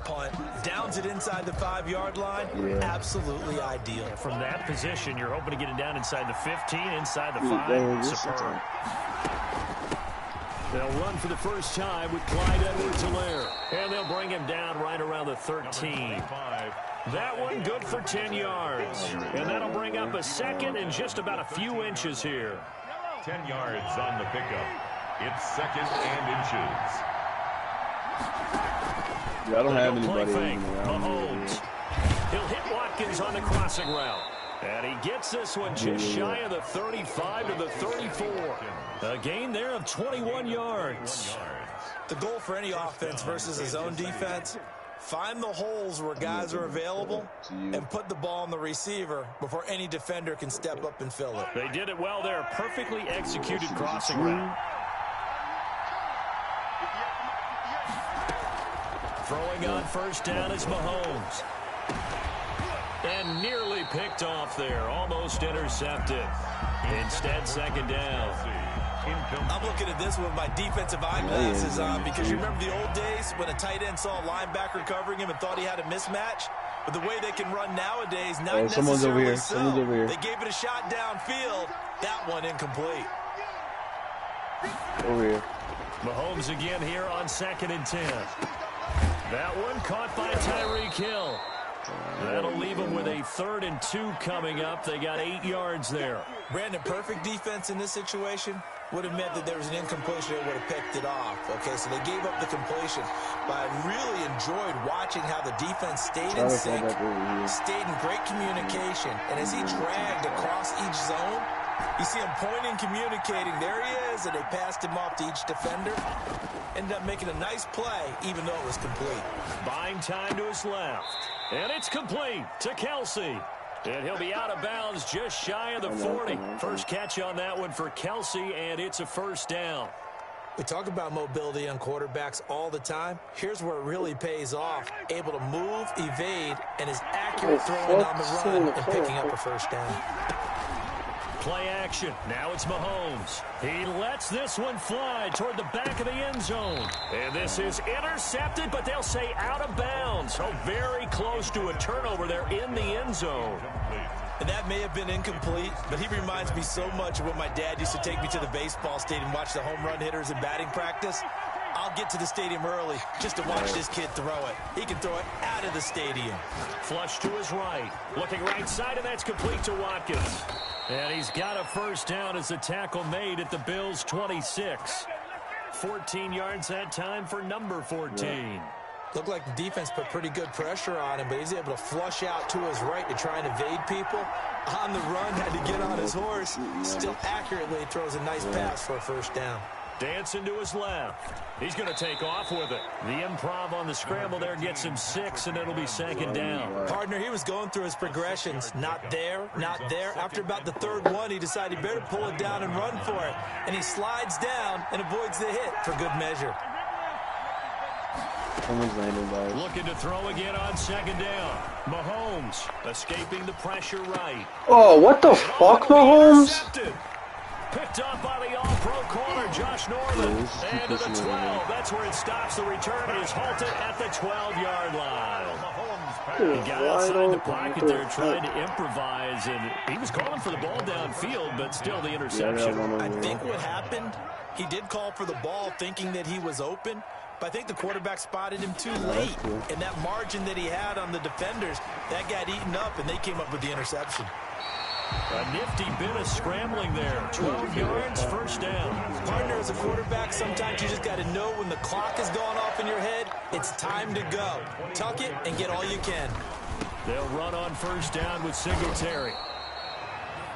Punt, downs it inside the 5-yard line. Absolutely ideal. From that position, you're hoping to get it down inside the 15, inside the 5. Superb. They'll run for the first time with Clyde Edwards-Helaire. And they'll bring him down right around the 13. That one good for 10 yards. And that'll bring up a 2nd and just about a few inches here. 10 yards on the pickup. It's 2nd and inches. Yeah, I don't have anybody fake. around Mahomes. He'll hit Watkins on the crossing route. And he gets this one just shy of the 35 to the 34. A gain there of 21 yards. The goal for any offense versus his own defense, find the holes where guys are available and put the ball on the receiver before any defender can step up and fill it. They did it well there. Perfectly executed crossing route. Throwing on first down is Mahomes. And nearly picked off there. Almost intercepted. Instead, second down. I'm looking at this with my defensive eyeglasses on because you remember the old days when a tight end saw a linebacker covering him and thought he had a mismatch? But the way they can run nowadays, not necessarily someone's over here. so. Someone's over here. They gave it a shot downfield. That one incomplete. Over here. Mahomes again here on 2nd and 10. That one caught by Tyreek Hill. That'll leave them with a 3rd and 2 coming up. They got 8 yards there. Brandon, perfect defense in this situation would have meant that there was an incompletion that would have picked it off. Okay, so they gave up the completion. But I really enjoyed watching how the defense stayed in sync, stayed in great communication. And as he dragged across each zone, you see him pointing, communicating. There he is, and they passed him off to each defender. Ended up making a nice play, even though it was complete. Buying time to his left. And it's complete to Kelsey. And he'll be out of bounds just shy of the 40. First catch on that one for Kelsey, and it's a first down. We talk about mobility on quarterbacks all the time. Here's where it really pays off. Able to move, evade, and is accurate throwing on the run and picking up a first down. Play action. Now it's Mahomes. He lets this one fly toward the back of the end zone. And this is intercepted, but they'll say out of bounds. So very close to a turnover there in the end zone. And that may have been incomplete, but he reminds me so much of when my dad used to take me to the baseball stadium, watch the home run hitters in batting practice. I'll get to the stadium early just to watch this kid throw it. He can throw it out of the stadium. Flush to his right. Looking right side, and that's complete to Watkins. And he's got a first down as the tackle made at the Bills' 26. 14 yards that time for number 14. Looked like the defense put pretty good pressure on him, but he's able to flush out to his right to try and evade people. On the run, had to get on his horse. Still accurately throws a nice pass for a first down. Dancing to his left. He's going to take off with it. The improv on the scramble there gets him 6, and it'll be second down. Partner, he was going through his progressions. Not there, not there. After about the 3rd one, he decided he better pull it down and run for it. And he slides down and avoids the hit for good measure. Looking to throw again on 2nd down. Mahomes escaping the pressure right. Oh, what the fuck, Mahomes? Picked up by the all-pro corner, Josh Norman. And to the 12. That's where it stops. The return is halted at the 12-yard line. He got outside the pocket there trying to improvise, and he was calling for the ball downfield, but still the interception. I think what happened, he did call for the ball thinking that he was open, but I think the quarterback spotted him too late. And that margin that he had on the defenders, that got eaten up, and they came up with the interception. A nifty bit of scrambling there. 12 yards, first down. Partner, as a quarterback, sometimes you just got to know when the clock has gone off in your head, it's time to go. Tuck it and get all you can. They'll run on first down with Singletary.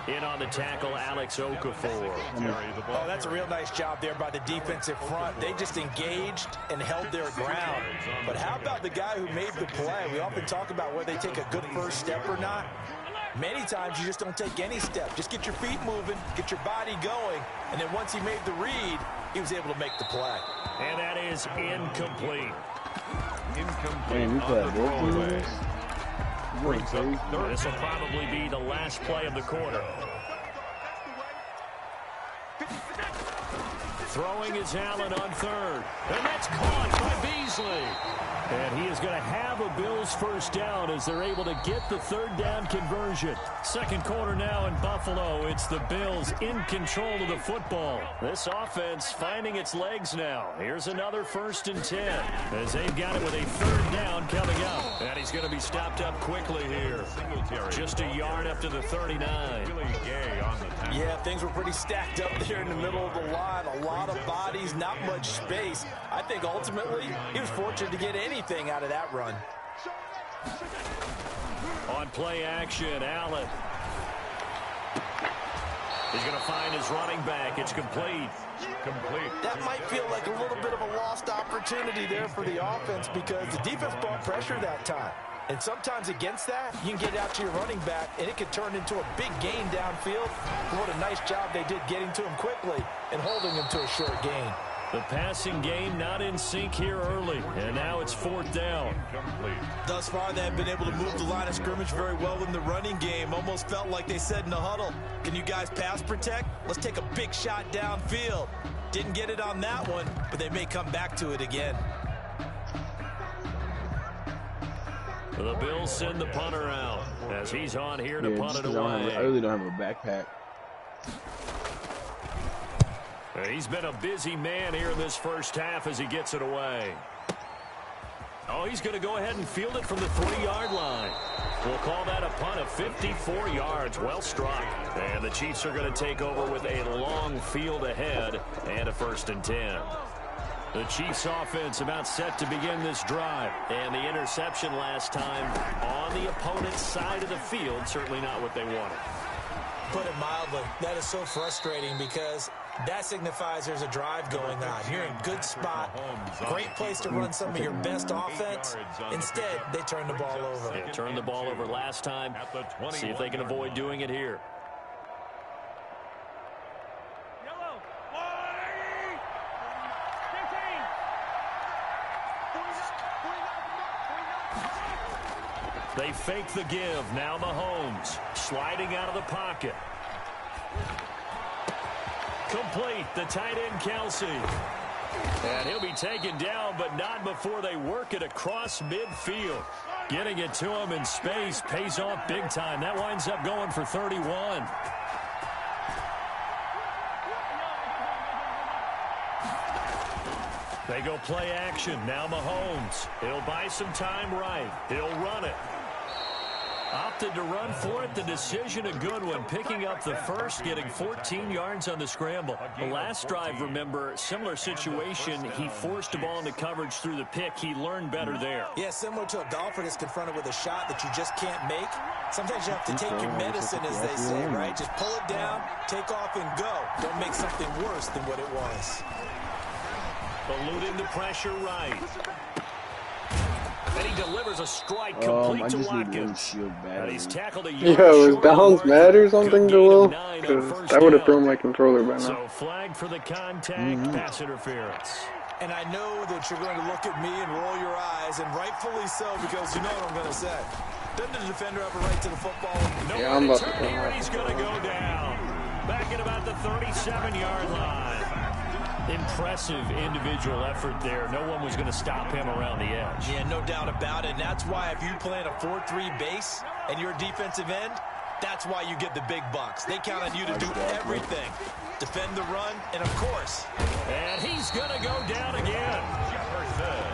In on the tackle, Alex Okafor. Oh, that's a real nice job there by the defensive front. They just engaged and held their ground. But how about the guy who made the play? We often talk about whether they take a good first step or not. Many times you just don't take any step. Just get your feet moving, get your body going, and then once he made the read, he was able to make the play. And that is incomplete. This will probably be the last play of the quarter. Throwing is Allen on 3rd. And that's caught by Beasley. And he is going to have a Bills first down as they're able to get the 3rd down conversion. Second quarter now in Buffalo. It's the Bills in control of the football. This offense finding its legs now. Here's another 1st and 10 as they've got it with a 3rd down coming up. And he's going to be stopped up quickly here. Just a yard up to the 39. Yeah, things were pretty stacked up there in the middle of the line. A lot of bodies, not much space. I think ultimately he was fortunate to get anything out of that run. On play action, Allen He's going to find his running back. It's complete. That might feel like a little bit of a lost opportunity there for the offense because the defense brought pressure that time. And sometimes against that, you can get out to your running back, and it could turn into a big gain downfield. What a nice job they did getting to him quickly and holding him to a short gain. The passing game not in sync here early, and now it's 4th down. Thus far, they have been able to move the line of scrimmage very well in the running game. Almost felt like they said in the huddle, can you guys pass protect? Let's take a big shot downfield. Didn't get it on that one, but they may come back to it again. The Bills send the punter out as he's on here to punt it away. I really don't have a backpack. He's been a busy man here in this first half as he gets it away. Oh, he's going to go ahead and field it from the 3-yard line. We'll call that a punt of 54 yards. Well struck. And the Chiefs are going to take over with a long field ahead and a 1st and 10. The Chiefs offense about set to begin this drive. And the interception last time on the opponent's side of the field. Certainly not what they wanted. Put it mildly, that is so frustrating because that signifies there's a drive going on. You're in a good spot. Great place to run some of your best offense. Instead, they turn the ball over. Yeah, turned the ball over last time. See if they can avoid doing it here. They fake the give. Now Mahomes sliding out of the pocket. Complete. The tight end, Kelsey. And he'll be taken down, but not before they work it across midfield. Getting it to him in space pays off big time. That winds up going for 31. They go play action. Now Mahomes. He'll buy some time right. He'll run it. Opted to run for it. The decision a good one. Picking up the first, getting 14 yards on the scramble. The last drive, remember, similar situation. He forced a ball into coverage through the pick. He learned better there. Yeah, similar to a golfer that's confronted with a shot that you just can't make. Sometimes you have to take your medicine, as they say, right? Just pull it down, take off, and go. Don't make something worse than what it was. Eluding the pressure right. And he delivers a strike complete to Watkins. And he's tackled a yard Yo, is downs short. mad or something, Joel? Because I would have thrown my controller by now. So flag for the contact, pass interference. And I know that you're going to look at me and roll your eyes, and rightfully so, because you know what I'm going to say. Doesn't the defender have a right to the football? No, yeah, I'm about to turn here, he's going to go down. Back at about the 37-yard line. Impressive individual effort there. No one was going to stop him around the edge. Yeah, no doubt about it. And that's why if you play in a 4-3 base and you're a defensive end, that's why you get the big bucks. They count on you to do everything. Defend the run, and of course. And he's going to go down again.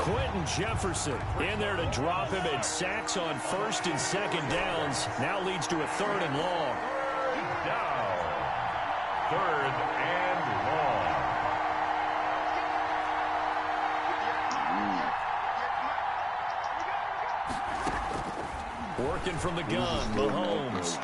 Quentin Jefferson in there to drop him at sacks on 1st and 2nd downs. Now leads to a 3rd and long. Down. 3rd and long. Working from the gun, Mahomes.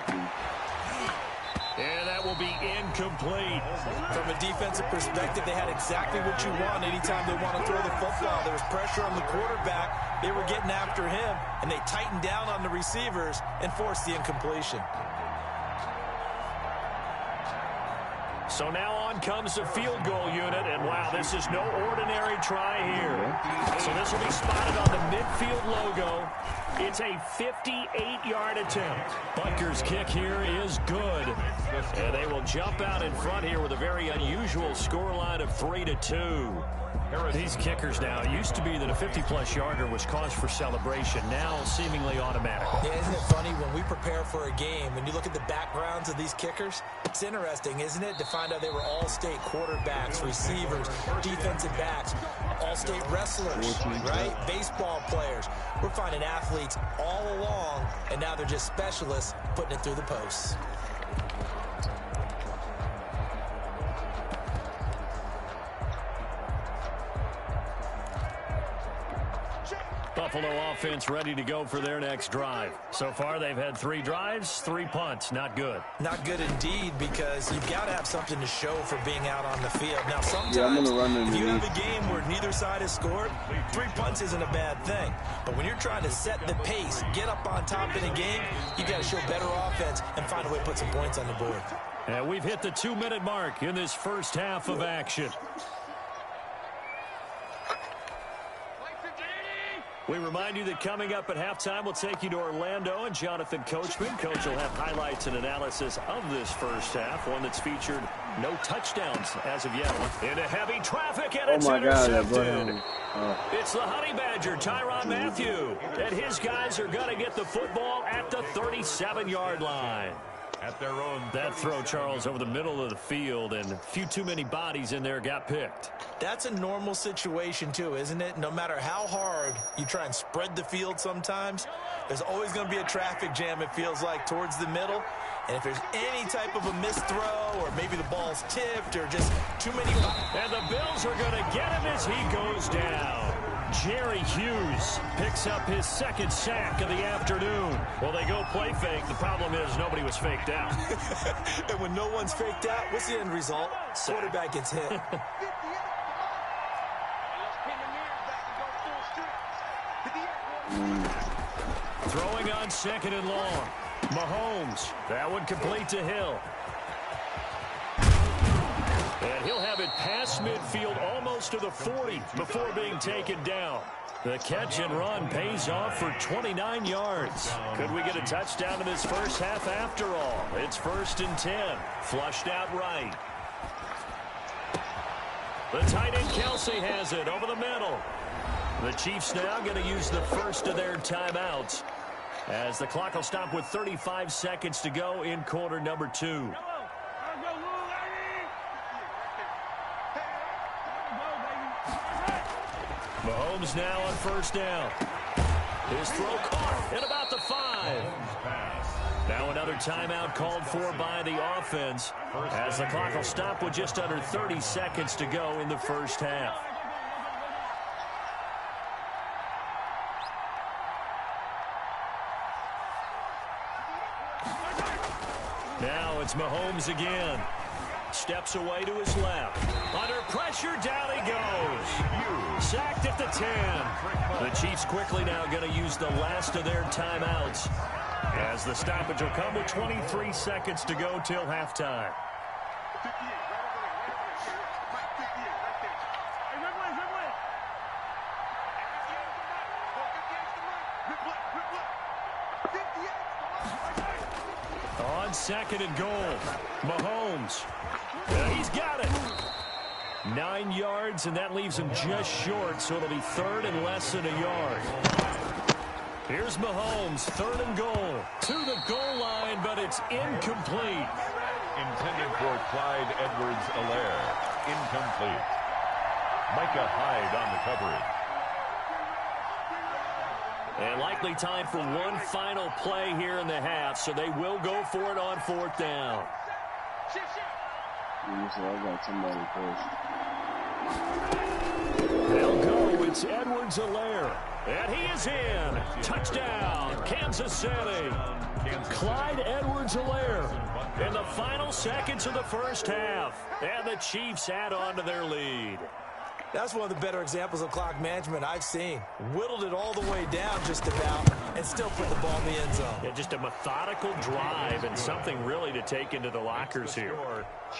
And that will be incomplete. From a defensive perspective, they had exactly what you want anytime they want to throw the football. There was pressure on the quarterback. They were getting after him, and they tightened down on the receivers and forced the incompletion. So now on comes the field goal unit, and wow, this is no ordinary try here. So this will be spotted on the midfield logo. It's a 58-yard attempt. Butker's kick here is good. And they will jump out in front here with a very unusual scoreline of 3-2. These kickers now, it used to be that a 50-plus yarder was cause for celebration. Now seemingly automatic. Yeah, isn't it funny when we prepare for a game, when you look at the backgrounds of these kickers, it's interesting, isn't it, to find out they were all-state quarterbacks, receivers, defensive backs, all-state wrestlers, right? Baseball players. We're finding athletes all along, and now they're just specialists putting it through the posts. Buffalo offense ready to go for their next drive. So far, they've had 3 drives, 3 punts. Not good. Not good indeed, because you've got to have something to show for being out on the field. Now, sometimes if you have a game where neither side has scored, 3 punts isn't a bad thing. But when you're trying to set the pace, get up on top in a game, you got to show better offense and find a way to put some points on the board. And we've hit the 2-minute mark in this first half of action. We remind you that coming up at halftime, we'll take you to Orlando and Jonathan Coachman. Coach will have highlights and analysis of this first half, one that's featured no touchdowns as of yet. Into heavy traffic, and it's intercepted. It's the Honey Badger, Tyrann Mathieu, and his guys are going to get the football at the 37-yard line. At their own. That throw, Charles, over the middle of the field, and a few too many bodies in there got picked. That's a normal situation, too, isn't it? No matter how hard you try and spread the field sometimes, there's always going to be a traffic jam, it feels like, towards the middle. And if there's any type of a missed throw, or maybe the ball's tipped, or just too many... And the Bills are going to get him as he goes down. Jerry Hughes picks up his 2nd sack of the afternoon. Well, they go play fake. The problem is nobody was faked out. And when no one's faked out, what's the end result? Quarterback gets hit. Throwing on 2nd and long. Mahomes. That one complete to Hill. And he'll have it past midfield almost to the 40 before being taken down. The catch and run pays off for 29 yards. Could we get a touchdown in this first half after all? It's 1st and 10. Flushed out right. The tight end Kelsey has it over the middle. The Chiefs now going to use the first of their timeouts, as the clock will stop with 35 seconds to go in quarter number 2. Mahomes now on 1st down. His throw caught at about the 5. Now another timeout called for by the offense, as the clock will stop with just under 30 seconds to go in the first half. Now it's Mahomes again. Steps away to his left. Under pressure, down he goes. Sacked at the 10. The Chiefs quickly now going to use the last of their timeouts, as the stoppage will come with 23 seconds to go till halftime. On 2nd and goal, Mahomes. He's got it. 9 yards, and that leaves him just short, so it'll be 3rd and less than a yard. Here's Mahomes, 3rd and goal. To the goal line, but it's incomplete. Intended for Clyde Edwards-Helaire. Incomplete. Micah Hyde on the coverage. And likely time for one final play here in the half, so they will go for it on 4th down. They'll go. It's Edwards-Helaire. And he is in. Touchdown, Kansas City. Clyde Edwards-Helaire in the final seconds of the first half. And the Chiefs add on to their lead. That's one of the better examples of clock management I've seen. Whittled it all the way down just about and still put the ball in the end zone. Yeah, just a methodical drive and something really to take into the lockers here.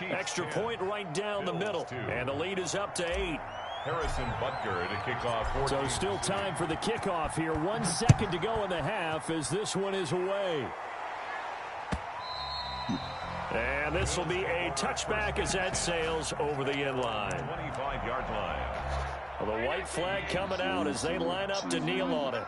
Extra point right down the middle, and the lead is up to 8. Harrison Butker to kick off. So still time for the kickoff here. 1 second to go in the half as this one is away. And this will be a touchback as that sails over the end line. 25-yard line. Well, the white flag coming out as they line up to kneel on it.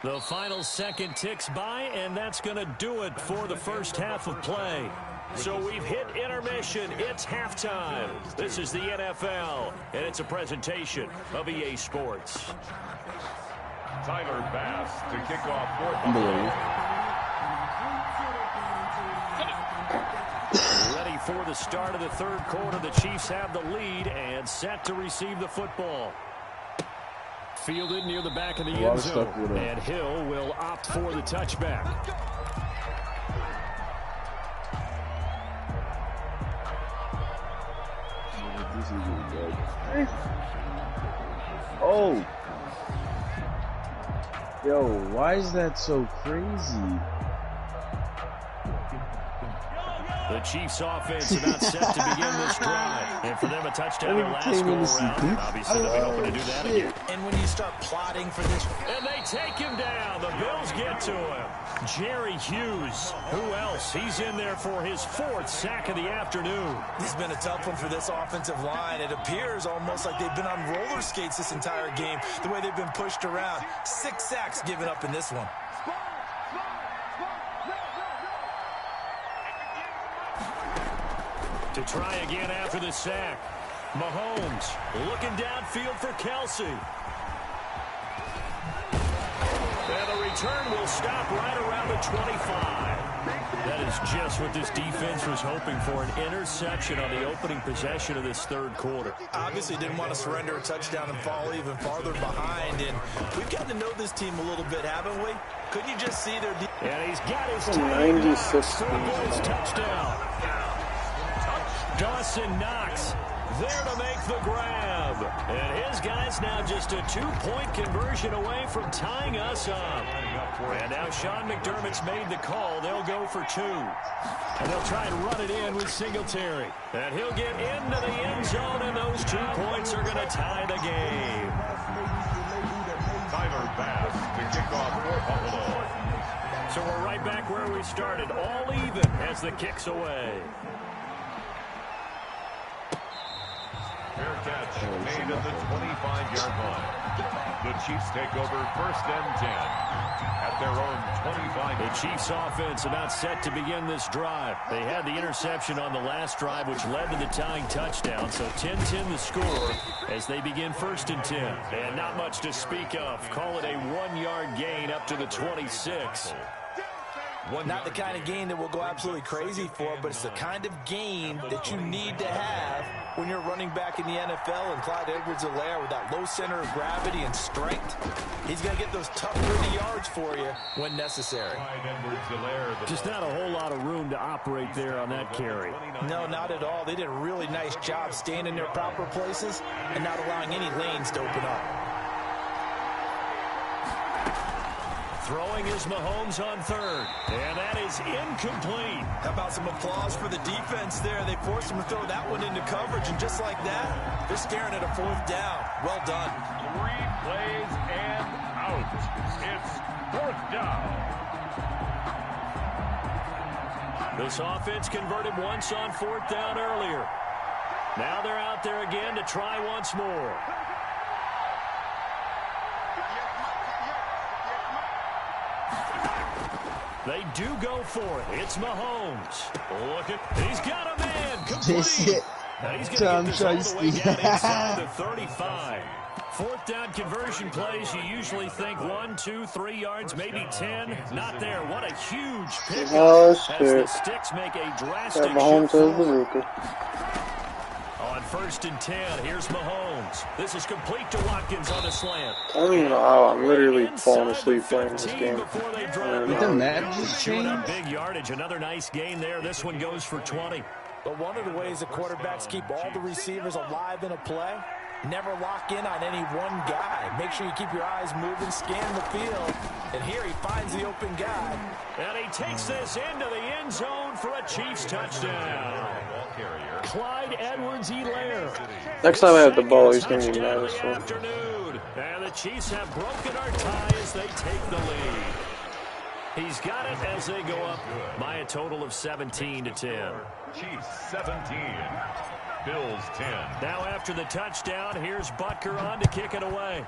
The final second ticks by, and that's going to do it for the first half of play. So we've hit intermission. It's halftime. This is the NFL, and it's a presentation of EA Sports. Tyler Bass to kick off for Buffalo. Ready for the start of the third quarter. The Chiefs have the lead and set to receive the football. fielded near the back of the end zone. And Hill will opt for the touchback. Oh! Yo, why is that so crazy? The Chiefs' offense about set to begin this drive. And for them, a touchdown their last go-around. Obviously, they'll be hoping to do that again. And when you start plotting for this... And they take him down. The Bills get to him. Jerry Hughes. Who else? He's in there for his 4th sack of the afternoon. This has been a tough one for this offensive line. It appears almost like they've been on roller skates this entire game, the way they've been pushed around. 6 sacks given up in this one. To try again after the sack. Mahomes looking downfield for Kelsey. And the return will stop right around the 25. That is just what this defense was hoping for, an interception on the opening possession of this 3rd quarter. Obviously didn't want to surrender a touchdown and fall even farther behind. And we've gotten to know this team a little bit, haven't we? Couldn't you just see their... And he's got his 96 touchdown. Dawson Knox there to make the grab. And his guy's now just a 2-point conversion away from tying us up. And now Sean McDermott's made the call. They'll go for 2. And they'll try and run it in with Singletary. And he'll get into the end zone, and those 2 points are going to tie the game. Tyler Bass to kick off for Buffalo. So we're right back where we started, all even as the kick's away. Fair catch made at the 25-yard line. The Chiefs take over 1st and 10 at their own 25. The Chiefs offense about set to begin this drive. They had the interception on the last drive, which led to the tying touchdown. So 10-10 the score as they begin 1st and 10. And not much to speak of. Call it a 1-yard gain up to the 26. Not the kind of gain that we'll go absolutely crazy for, but it's the kind of gain that you need to have when you're running back in the NFL. And Clyde Edwards-Helaire with that low center of gravity and strength, he's going to get those tough 30 yards for you when necessary. Just not a whole lot of room to operate there on that carry. No, not at all. They did a really nice job staying in their proper places and not allowing any lanes to open up. Throwing is Mahomes on 3rd, and that is incomplete. How about some applause for the defense there? They forced him to throw that one into coverage, and just like that, they're staring at a 4th down. Well done. 3 plays and out. It's 4th down. This offense converted once on 4th down earlier. Now they're out there again to try once more. They do go for it. It's Mahomes. Look at, he's got a man. Complete. He's going to get this all the way down inside the 35. 4th down conversion plays, you usually think 1, 2, 3 yards, maybe 10. Not there. What a huge pick as the sticks make a drastic shift forward. On 1st and 10, here's Mahomes. This is complete to Watkins on a slant. I don't even know how I'm literally falling asleep playing this game. The map just changed. Big yardage, another nice gain there. This one goes for 20. But one of the ways the quarterbacks keep all the receivers alive in a play, never lock in on any one guy. Make sure you keep your eyes moving, scan the field. And here he finds the open guy. And he takes this into the end zone for a Chiefs touchdown. Clyde Edwards-Helaire. Next time I have the ball, he's going to be mad as well. And the Chiefs have broken our tie as they take the lead. He's got it as they go up by a total of 17-10. Chiefs 17. Bills 10. Now after the touchdown, here's Butker on to kick it away.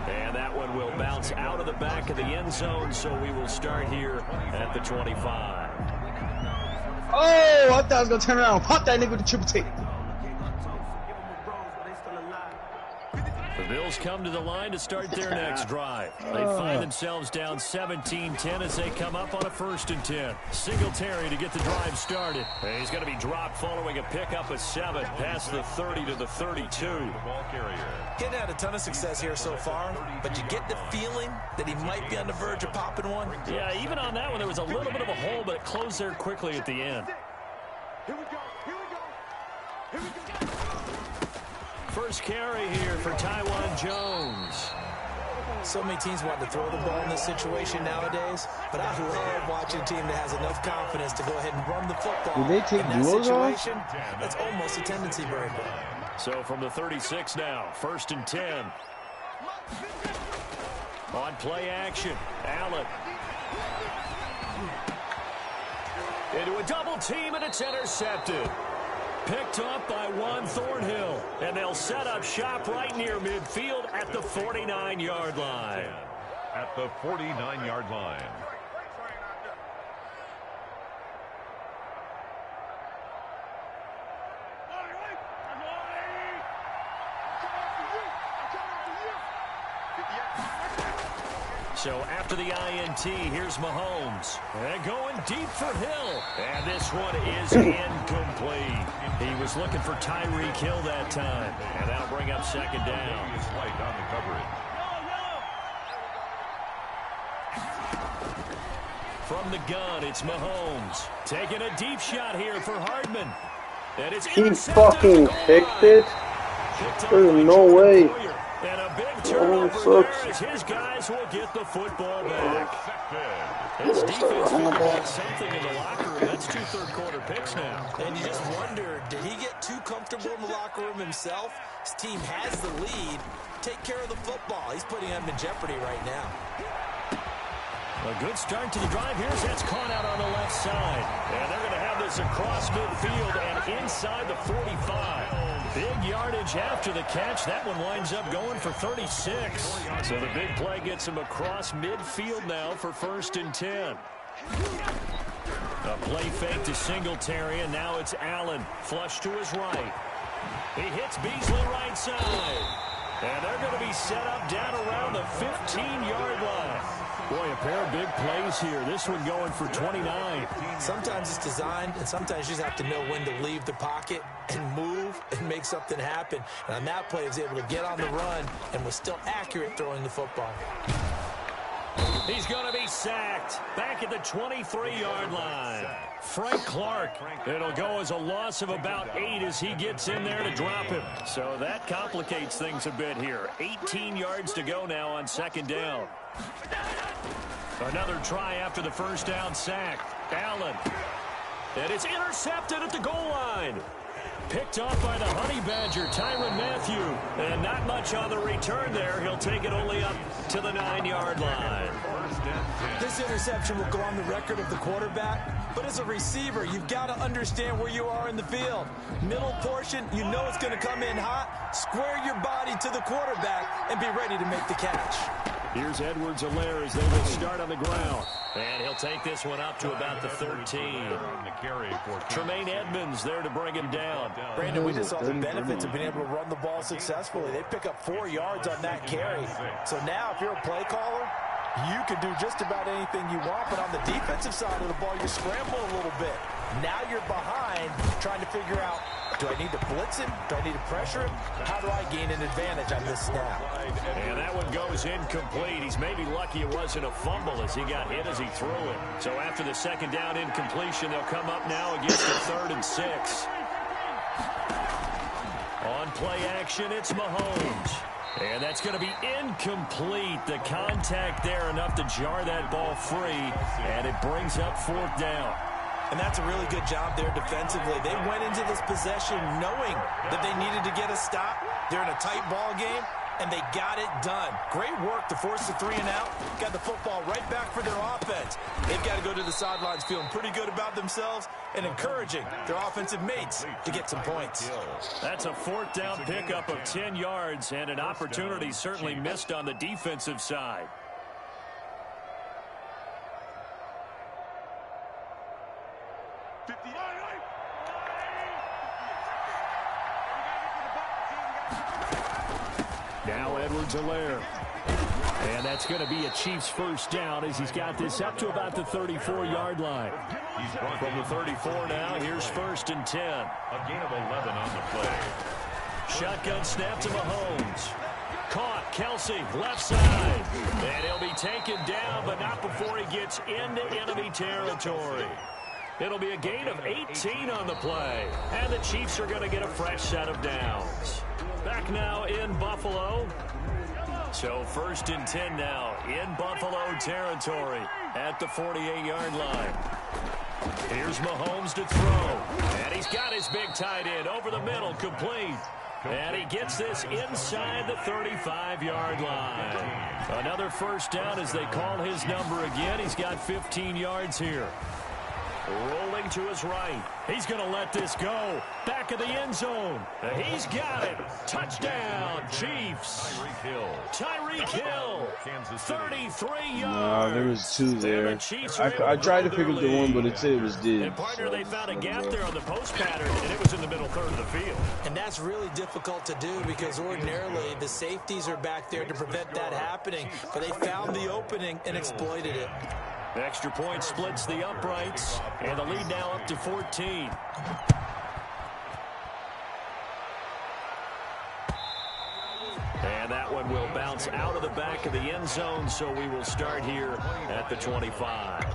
And that one will bounce out of the back of the end zone, so we will start here at the 25. Oh, I thought I was going to turn around. Pop that nigga with the triple tape. Bills come to the line to start their next drive. They find themselves down 17-10 as they come up on a 1st and 10. Singletary to get the drive started. And he's going to be dropped following a pickup of 7 past the 30 to the 32. Getting had a ton of success here so far, but you get the feeling that he might be on the verge of popping one. Yeah, even on that one, there was a little bit of a hole, but it closed there quickly at the end. Here we go. Here we go. Here we go. First carry here for Taiwan Jones. So many teams want to throw the ball in this situation nowadays, but I love watching a team that has enough confidence to go ahead and run the football. Did they take in that situation, off? that's almost a tendency breaker. So from the 36 now, 1st and 10. On play action, Allen. Into a double team, and it's intercepted. Picked up by Juan Thornhill. And they'll set up shop right near midfield at the 49-yard line. At the 49-yard line. So after the INT, here's Mahomes. And going deep for Hill. And this one is incomplete. He was looking for Tyreek Hill that time. And that'll bring up 2nd down. He is light on the coverage. From the gun, it's Mahomes. Taking a deep shot here for Hardman. And it's He fucking picked it? There's no way. And a big turnover there as his guys will get the football back. His defense figured out something in the locker room. That's 2 third-quarter picks now. And you just wonder, did he get too comfortable in the locker room himself? His team has the lead. Take care of the football. He's putting them in jeopardy right now. A good start to the drive. Here's that's caught out on the left side. And they're going to have this across midfield and inside the 45. Big yardage after the catch. That one winds up going for 36. So the big play gets him across midfield now for 1st and 10. A play fake to Singletary, and now it's Allen. Flush to his right. He hits Beasley right side. And they're going to be set up down around the 15-yard line. Boy, a pair of big plays here. This one going for 29. Sometimes it's designed, and sometimes you just have to know when to leave the pocket and move and make something happen. And on that play, he was able to get on the run and was still accurate throwing the football. He's going to be sacked back at the 23-yard line. Frank Clark. It'll go as a loss of about 8 as he gets in there to drop him. So that complicates things a bit here. 18 yards to go now on 2nd down. Another try after the 1st down sack. Allen. And it's intercepted at the goal line. Picked off by the Honey Badger, Tyrann Mathieu. And not much on the return there. He'll take it only up to the 9-yard line. This interception will go on the record of the quarterback, but as a receiver, you've got to understand where you are in the field. Middle portion, you know it's going to come in hot. Square your body to the quarterback and be ready to make the catch. Here's Edwards-Helaire as they will start on the ground. And he'll take this one up to about the 13. Tremaine Edmonds there to bring him down. Brandon, we just saw the benefits of being able to run the ball successfully. They pick up 4 yards on that carry. So now if you're a play caller, you can do just about anything you want, but on the defensive side of the ball, you scramble a little bit. Now you're behind trying to figure out, do I need to blitz him? Do I need to pressure him? How do I gain an advantage on this snap? And that one goes incomplete. He's maybe lucky it wasn't a fumble as he got hit as he threw it. So after the 2nd down incompletion, they'll come up now against the 3rd and 6. On play action, it's Mahomes. And that's going to be incomplete. The contact there enough to jar that ball free. And it brings up 4th down. And that's a really good job there defensively. They went into this possession knowing that they needed to get a stop. They're in a tight ball game, and they got it done. Great work to force the 3 and out. Got the football right back for their offense. They've got to go to the sidelines feeling pretty good about themselves and encouraging their offensive mates to get some points. That's a 4th down pickup of 10 yards and an opportunity certainly missed on the defensive side. Now Edwards-Helaire. And that's going to be a Chiefs first down as he's got this up to about the 34-yard line. From the 34 now, here's 1st and 10. A gain of 11 on the play. Shotgun snap to Mahomes. Caught, Kelsey, left side. And he'll be taken down, but not before he gets into enemy territory. It'll be a gain of 18 on the play. And the Chiefs are going to get a fresh set of downs. Back now in Buffalo. So 1st and 10 now in Buffalo territory at the 48-yard line. Here's Mahomes to throw. And he's got his big tight end over the middle, complete. And he gets this inside the 35-yard line. Another first down as they call his number again. He's got 15 yards here. Rolling to his right. He's going to let this go. Back of the end zone. He's got it. Touchdown, Chiefs. Tyreek Hill. 33 yards. Nah, there was 2 there. I tried to pick up the one, but it said it was dead. And partner, they found a gap there on the post pattern, and it was in the middle third of the field. And that's really difficult to do because ordinarily the safeties are back there to prevent that happening. But they found the opening and exploited it. Extra point splits the uprights, and the lead now up to 14. And that one will bounce out of the back of the end zone, so we will start here at the 25.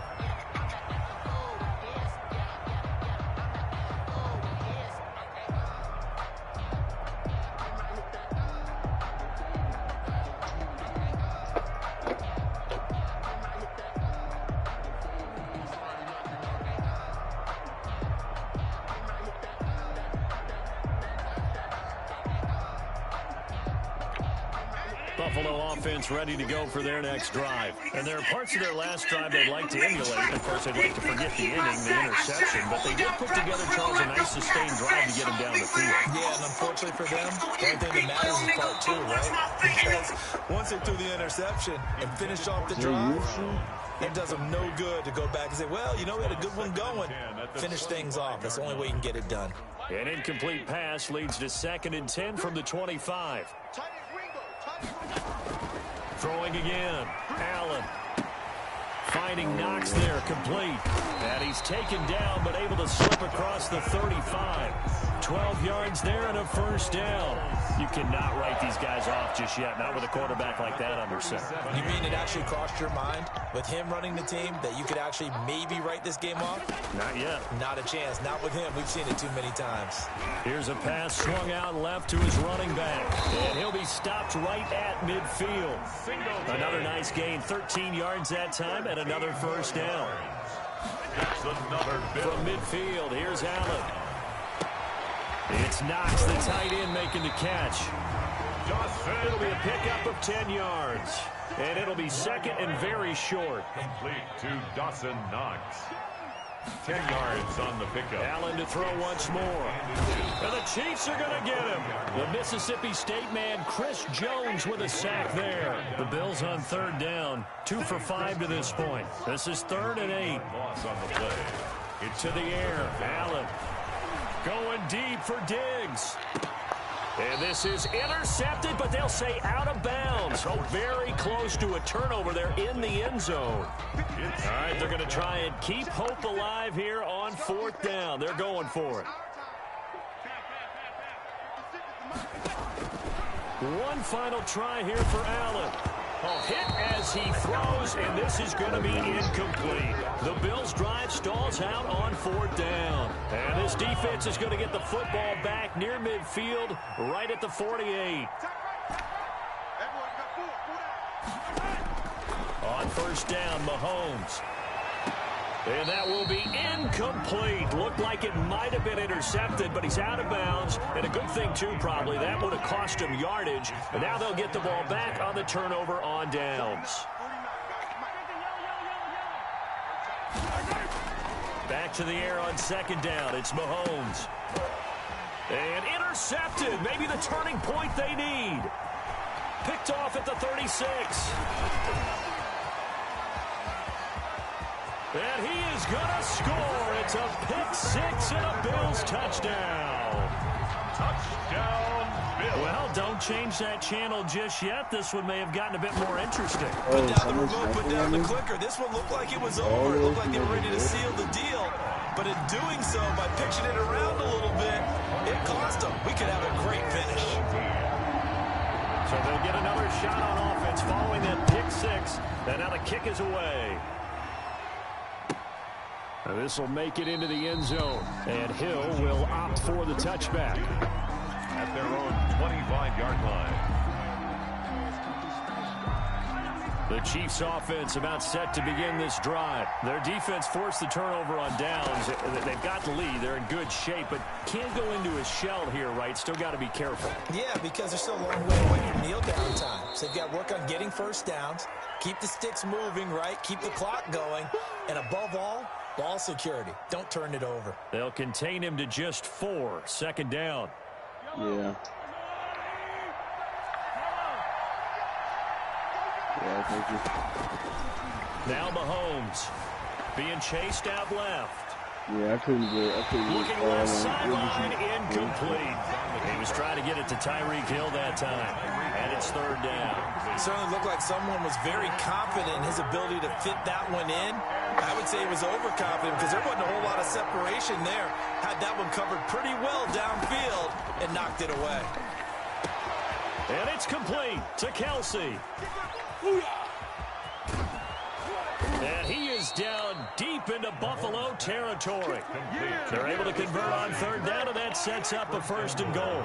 Buffalo offense ready to go for their next drive. And there are parts of their last drive they'd like to emulate. Of course, they'd like to forget the inning, the interception. But they did put together, Charles, a nice sustained drive to get them down the field. Yeah, and unfortunately for them, the only thing that matters is part 2, right? Because once they threw the interception and finished off the drive, it does them no good to go back and say, well, you know, we had a good one going. Finish things off. That's the only way you can get it done. An incomplete pass leads to 2nd and 10 from the 25. Throwing again. Allen. Finding Knox there, complete. And he's taken down, but able to slip across the 35. 12 yards there and a first down. You cannot write these guys off just yet, not with a quarterback like that under center. You mean it actually crossed your mind with him running the team that you could actually maybe write this game off? Not yet. Not a chance. Not with him. We've seen it too many times. Here's a pass swung out left to his running back. And he'll be stopped right at midfield. Another nice gain, 13 yards that time, and another first down. From midfield, here's Allen. It's Knox, the tight end, making the catch. It'll be a pickup of 10 yards. And it'll be 2nd and very short. Complete to Dawson Knox. 10 yards on the pickup. Allen to throw once more. And the Chiefs are going to get him. The Mississippi State man, Chris Jones, with a sack there. The Bills on 3rd down. 2 for 5 to this point. This is 3rd and 8. Loss on the play. It's to the air. Allen going deep for Diggs. And this is intercepted, but they'll say out of bounds. Oh, very close to a turnover there in the end zone. All right, they're going to try and keep hope alive here on 4th down. They're going for it. One final try here for Allen. A hit as he throws, and this is going to be incomplete. The Bills' drive stalls out on 4th down. And this defense is going to get the football back near midfield, right at the 48. On 1st down, Mahomes. And that will be incomplete. Looked like it might have been intercepted, but he's out of bounds. And a good thing, too, probably. That would have cost him yardage. And now they'll get the ball back on the turnover on downs. Back to the air on 2nd down. It's Mahomes. And intercepted. Maybe the turning point they need. Picked off at the 36. And he is going to score. It's a pick 6 and a Bills touchdown. Touchdown, Bills. Well, don't changed that channel just yet, this one may have gotten a bit more interesting. Put down the remote, put down the clicker. This one looked like it was over. It looked like they were ready to seal the deal. But in doing so, by pitching it around a little bit, it cost them. We could have a great finish. So they'll get another shot on offense following that pick six. And now the kick is away. This will make it into the end zone. And Hill will opt for the touchback. At their own 25-yard line. The Chiefs offense about set to begin this drive. Their defense forced the turnover on downs. They've got the lead. They're in good shape, but can't go into a shell here, right? Still got to be careful. Yeah, because they're still a long way away from kneel down time. So they've got to work on getting first downs, keep the sticks moving, right? Keep the clock going. And above all, ball security. Don't turn it over. They'll contain him to just 4. Second down. Yeah. Yeah, thank you. Now Mahomes being chased out left. Yeah, I couldn't do it. Looking left sideline, incomplete. He was trying to get it to Tyreek Hill that time. And it's third down. It certainly looked like someone was very confident in his ability to fit that one in. I would say he was overconfident because there wasn't a whole lot of separation there. Had that one covered pretty well downfield and knocked it away. And it's complete to Kelsey. And he is down deep into Buffalo territory. They're able to convert on third down, and that sets up a first and goal.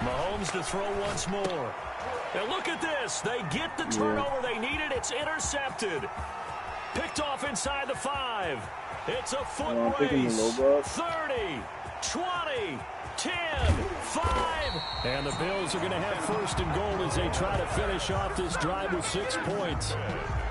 Mahomes to throw once more. And look at this. They get the turnover they needed. It's intercepted. Picked off inside the 5. It's a foot race. 30, 20, 10, 5. And the Bills are going to have first and goal as they try to finish off this drive with 6 points.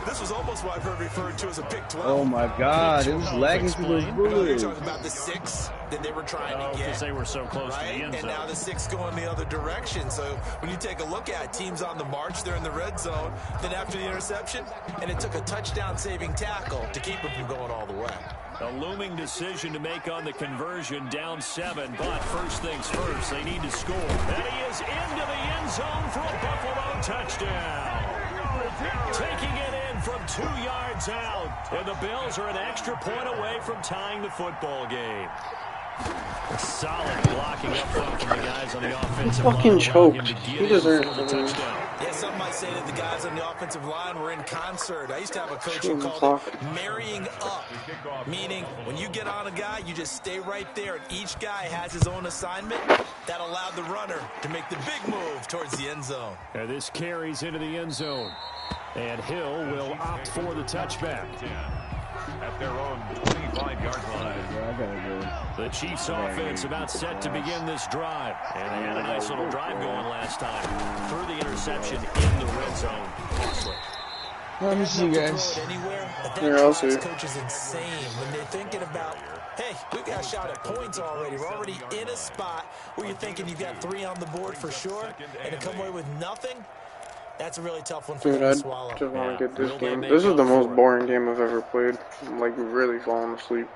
This was almost what I've heard referred to as a pick 12. Oh, my God. It was lagging through the bullets. You're talking about the 6 that they were trying to get. Because they were so close to the end zone. And now the 6 going the other direction. So when you take a look at it, teams on the march, they're in the red zone. Then after the interception, and it took a touchdown-saving tackle to keep them from going all the way. A looming decision to make on the conversion, down 7. But first things first, they need to score. And he is into the end zone for a Buffalo touchdown. Taking it in from 2 yards out. And the Bills are an extra point away from tying the football game. Solid blocking up front from the guys on the offensive line. Fucking choked. He deserves the touchdown. Yeah, some might say that the guys on the offensive line were in concert. I used to have a coach who called it marrying up, meaning when you get on a guy, you just stay right there, and each guy has his own assignment. That allowed the runner to make the big move towards the end zone. And this carries into the end zone. And Hill will opt for the touchback. At their own 25-yard line. The Chiefs offense about set to begin this drive. And they had a nice little drive going last time. Through the interception in the red zone. Let me see, guys. Here, I'll see. Coach is insane when they're thinking about, hey, we've got a shot at points already. We're already in a spot where you're thinking you've got 3 on the board for sure. And to come away with nothing, that's a really tough one for them to swallow. Dude, I just want to get this game. This is the most boring game I've ever played. I'm like really falling asleep.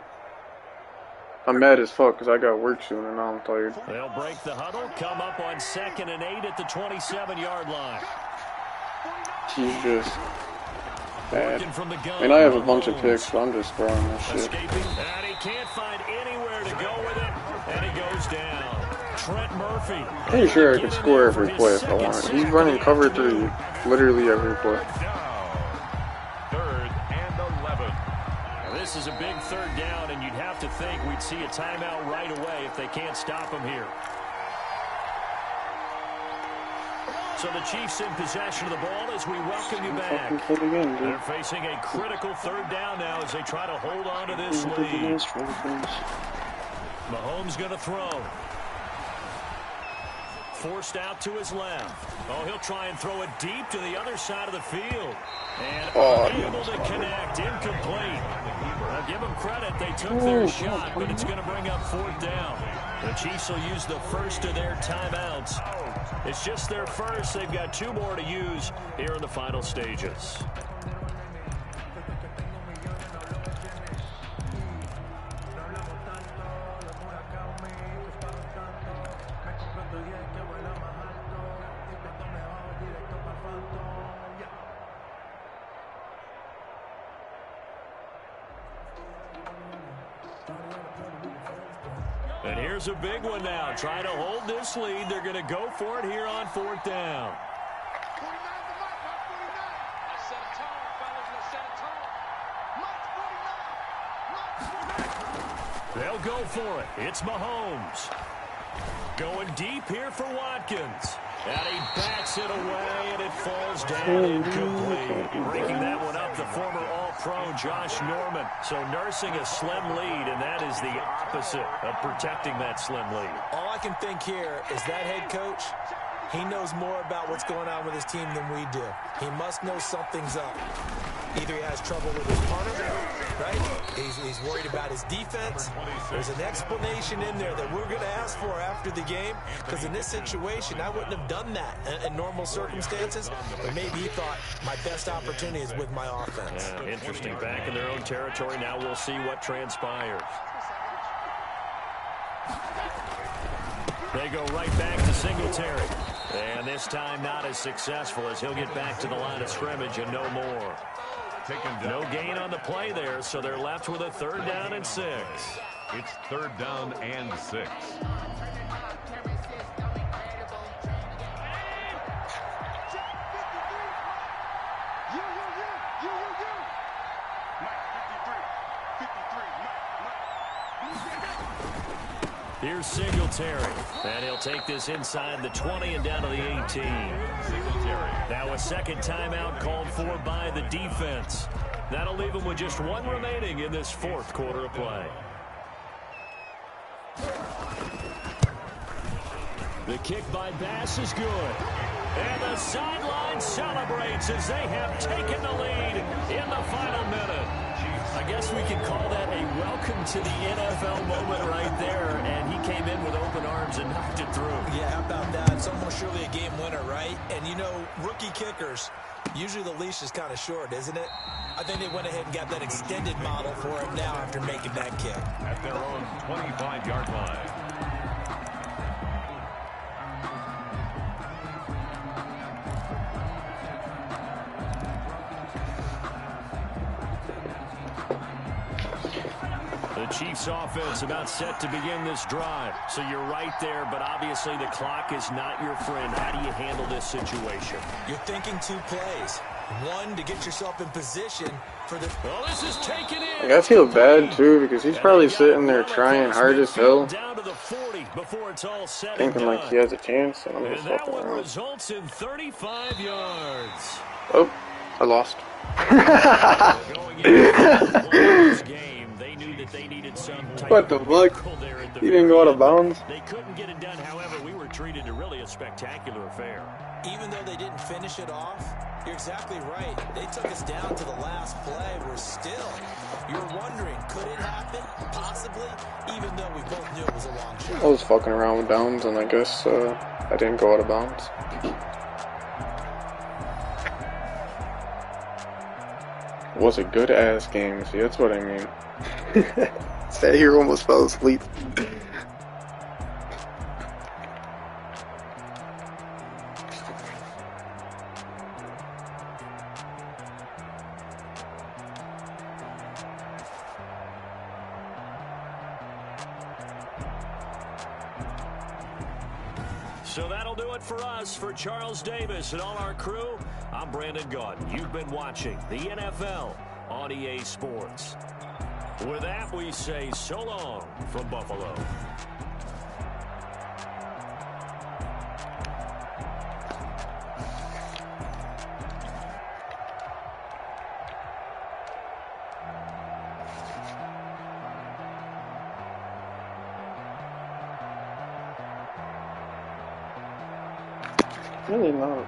I'm mad as fuck because I got work soon and now I'm tired. They'll break the huddle, come up on 2nd and 8 at the 27-yard line. He's just bad. I mean, I have a bunch of picks, so I'm just throwing this shit. Escaping, and he can't find anywhere to go with it, and he goes down. Trent Murphy. Pretty sure I could score every play if I wanted. He's running cover 3 literally every play. 3rd and 11. Now this is a big 3rd down, and you'd have to think we'd see a timeout right away if they can't stop him here. So the Chiefs in possession of the ball as we welcome you back. They're facing a critical 3rd down now as they try to hold on to this lead. Mahomes going to throw. Forced out to his left. Oh, he'll try and throw it deep to the other side of the field. And unable to connect. Incomplete. I'll give them credit. They took their shot, but it's going to bring up 4th down. The Chiefs will use the first of their timeouts. It's just their first. They've got 2 more to use here in the final stages. And here's a big one now. Trying to hold this lead. They're going to go for it here on 4th down. They'll go for it. It's Mahomes. Going deep here for Watkins. And he bats it away, and it falls down incomplete. Breaking that one up, the former All-Pro Josh Norman. So nursing a slim lead, and that is the opposite of protecting that slim lead. All I can think here is that head coach, he knows more about what's going on with his team than we do. He must know something's up. Either he has trouble with his punter, right? He's worried about his defense. There's an explanation in there that we're going to ask for after the game, because in this situation, I wouldn't have done that in normal circumstances, but maybe he thought my best opportunity is with my offense. Yeah, interesting. Back in their own territory. Now we'll see what transpires. They go right back to Singletary. And this time not as successful, as he'll get back to the line of scrimmage and no more. No gain on the play there, so they're left with a 3rd down and 6. It's 3rd down and 6. Here's Singletary, and he'll take this inside the 20 and down to the 18. Now a second timeout called for by the defense. That'll leave him with just 1 remaining in this 4th quarter of play. The kick by Bass is good. And the sideline celebrates as they have taken the lead in the final minute. I guess we can call that a welcome to the NFL moment right there, and he came in with open arms and knocked it through. Yeah, how about that? It's almost surely a game winner, right? And, you know, rookie kickers, usually the leash is kind of short, isn't it? I think they went ahead and got that extended model for him now after making that kick. At their own 25-yard line. The Chiefs offense about set to begin this drive. So you're right there, but obviously the clock is not your friend. How do you handle this situation? You're thinking 2 plays. One, to get yourself in position for the... Well, this is taken in. Like, I feel bad, too, because he's probably sitting there trying hard as hell, Down to the 40 before it's all set thinking like he has a chance, and I'm and just that fucking one around. results in 35 yards. Oh, I lost. Going into this game, they knew that they needed some type What the of fuck? miracle there at the He didn't go out of very end. bounds? They couldn't get it done. However, we were treated to really a spectacular affair. Even though they didn't finish it off, you're exactly right. They took us down to the last play. We're still, you're wondering, could it happen? Possibly, even though we both knew it was a long shot. I was fucking around with downs, and I guess I didn't go out of bounds. It was a good-ass game, see, that's what I mean. Sat here, almost fell asleep. So that'll do it for us. For Charles Davis and all our crew, I'm Brandon Gaudin. You've been watching the NFL on EA Sports. With that, we say so long from Buffalo. Really not.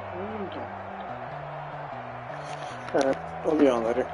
Alright, I'll be on later.